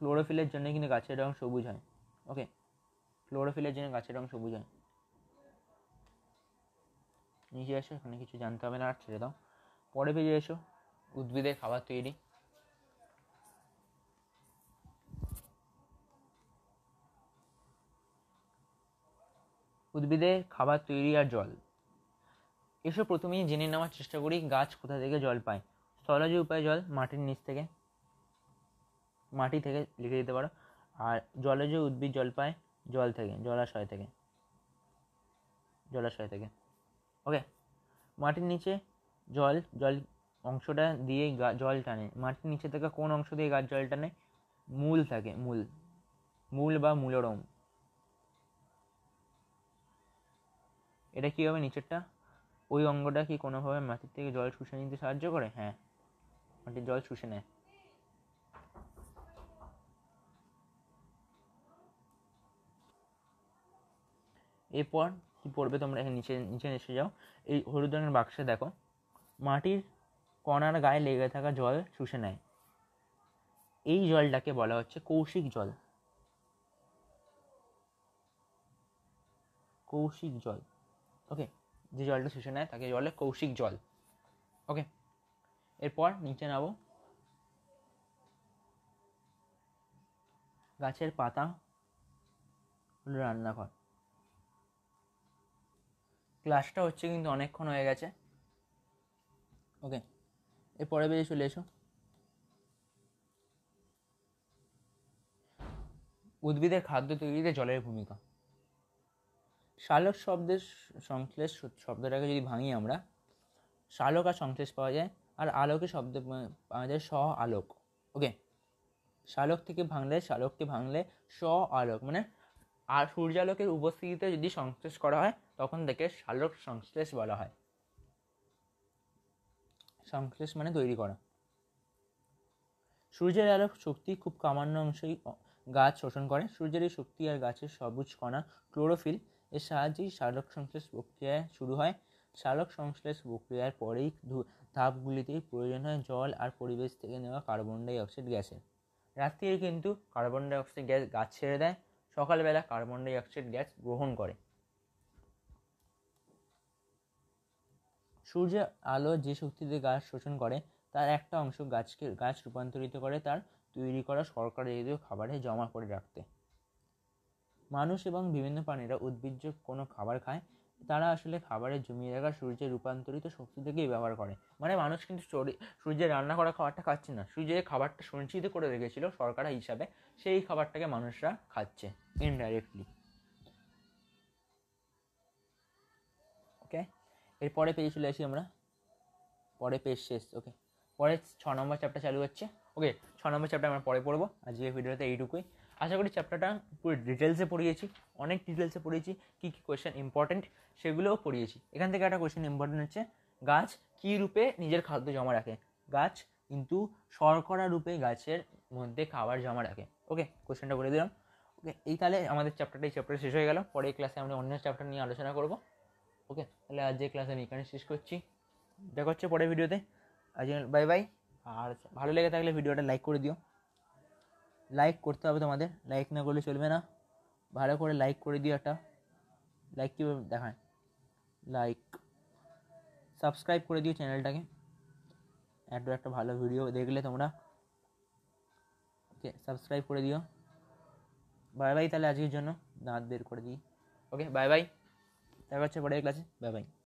ক্লোরোফিলের জন্য কিন্তু গাছের রং সবুজ হয়। ওকে, ক্লোরোফিলের জন্য গাছের রং সবুজ হয়। নিচে এসো, এখানে কিছু জানতে হবে না, আর ছেড়ে দাও। পরে পেজে এসো, উদ্ভিদের খাবার তৈরি। উদ্ভিদের খাবার তৈরি আর জল। এসব প্রথমেই জেনে নেওয়ার চেষ্টা করি গাছ কোথা থেকে জল পায়। স্থলজ উপায়ে জল, মাটির নিচ থেকে, মাটি থেকে লিখে দিতে পারো। আর জলজ উদ্ভিদ জল পায় জল থেকে, জলাশয় থেকে, জলাশয় থেকে। ওকে, মাটির নিচে জল অংশটা দিয়ে জল টানে। মাটির নিচে থেকে কোন অংশ দিয়ে গাছ জল টানে? মূল থাকে, মূল বা মূলরম। এটা কী হবে নিচেরটা? ওই অঙ্গটা কি কোনোভাবে মাটির থেকে জল শুষে নিতে সাহায্য করে? হ্যাঁ, মাটির জল শুষে নেয়। এরপর কি পড়বে তোমরা? এখানে নিচে নিচে এসে যাও, এই হলুদ রঙের বাক্সে দেখো, মাটির কণার গায়ে লেগে থাকা জল শুষে নেয়। এই জলটাকে বলা হচ্ছে কৌশিক জল। কৌশিক জল। ওকে, যে জলটা শুষে নেয় তাকে বলে কৌশিক জল। ওকে, এরপর নিচে নামো, গাছের পাতা হলো রান্নাঘর। ক্লাসটা হচ্ছে কিন্তু অনেকক্ষণ হয়ে গেছে। ওকে, এরপরে বেরিয়ে চলে এসো, উদ্ভিদের খাদ্য তৈরিতে জলের ভূমিকা। সালোক শব্দের সংশ্লেষ শব্দটাকে যদি ভাঙি আমরা, সালোক আর সংশ্লেষ পাওয়া যায়, আর আলোকে শব্দ পাওয়া যায় স্ব আলোক। ওকে, সালোককে ভাঙলে স্ব আলোক, মানে আর সূর্যালোকের উপস্থিতিতে যদি সংশ্লেষ করা হয় তখন থেকে সালোক সংশ্লেষ বলা হয়। সংশ্লেষ মানে তৈরি করা। সূর্যের আলোক শক্তি খুব সামান্য অংশই গাছ শোষণ করে। সূর্যের এই শক্তি আর গাছের সবুজ কণা ক্লোরোফিল এর সাহায্যেই সালোক সংশ্লেষ প্রক্রিয়া শুরু হয়। সালোক সংশ্লেষ প্রক্রিয়ার পরেই ধাপগুলিতেই প্রয়োজন হয় জল আর পরিবেশ থেকে নেওয়া কার্বন ডাই অক্সাইড গ্যাসের। রাত্রিরে কিন্তু কার্বন ডাই অক্সাইড গ্যাস গাছ ছেড়ে দেয়, সকালবেলা কার্বন ডাই অক্সাইড গ্যাস গ্রহণ করে। সূর্যের আলো যে শক্তিতে গাছ শোষণ করে তার একটা অংশ গাছ রূপান্তরিত করে তার তৈরি করা শর্করা জাতীয় খাবারে জমা করে রাখতে। মানুষ এবং বিভিন্ন প্রাণীরা উদ্ভিজ্জ কোনো খাবার খায়, তারা আসলে খাবারের জমিয়ে রাখা সূর্যের রূপান্তরিত শক্তি থেকেই ব্যবহার করে। মানে মানুষ কিন্তু সূর্যের রান্না করা খাবারটা খাচ্ছে না, সূর্যের খাবারটা সঞ্চিত করে রেখেছিল শর্করা হিসাবে, সেই খাবারটাকে মানুষরা খাচ্ছে ইনডাইরেক্টলি। ওকে, এরপরে পেজে চলে আসি আমরা, পরে পেজ শেষ। ওকে, পরে 6 নম্বর চ্যাপ্টার চালু হচ্ছে। ওকে, 6 নম্বর চ্যাপ্টার আমরা পরে পড়বো, আজকের ভিডিওতে এইটুকুই। আশা করি চ্যাপ্টারটা পুরো ডিটেলসে পড়িয়েছি, অনেক ডিটেলসে পড়িয়েছি, কী কী কোয়েশ্চেন ইম্পর্টেন্ট সেগুলোও পড়িয়েছি। এখান থেকে একটা কোয়েশ্চেন ইম্পর্টেন্ট হচ্ছে, গাছ কী রূপে নিজের খাদ্য জমা রাখে? গাছ কিন্তু শর্করা রূপে গাছের মধ্যে খাবার জমা রাখে। ওকে, কোয়েশ্চেনটা বলে দিলাম। ওকে, এই তাহলে আমাদের চ্যাপ্টারটা এই চ্যাপ্টার শেষ হয়ে গেল। পরে ক্লাসে আমরা অন্য চ্যাপ্টার নিয়ে আলোচনা করব। ওকে, তাহলে আজ যে ক্লাস আমি এখানে শেষ করছি, দেখা হচ্ছে পরের ভিডিওতে। আজ বাই বাই। আর ভালো লেগে থাকলে ভিডিওটা লাইক করে দিও, লাইক করতে হবে তোমাদের, লাইক না করলে চলবে না, ভালো করে লাইক করে দিও। একটা লাইক কীভাবে দেখায়, লাইক, সাবস্ক্রাইব করে দিও চ্যানেলটাকে, একটা ভালো ভিডিও দেখলে তোমরা। ওকে, সাবস্ক্রাইব করে দিও। বাই বাই, তাহলে আজকের জন্য দাঁত বের করে দিই। ওকে, বাই বাই, দেখা হচ্ছে পরের ক্লাসে, বাই বাই।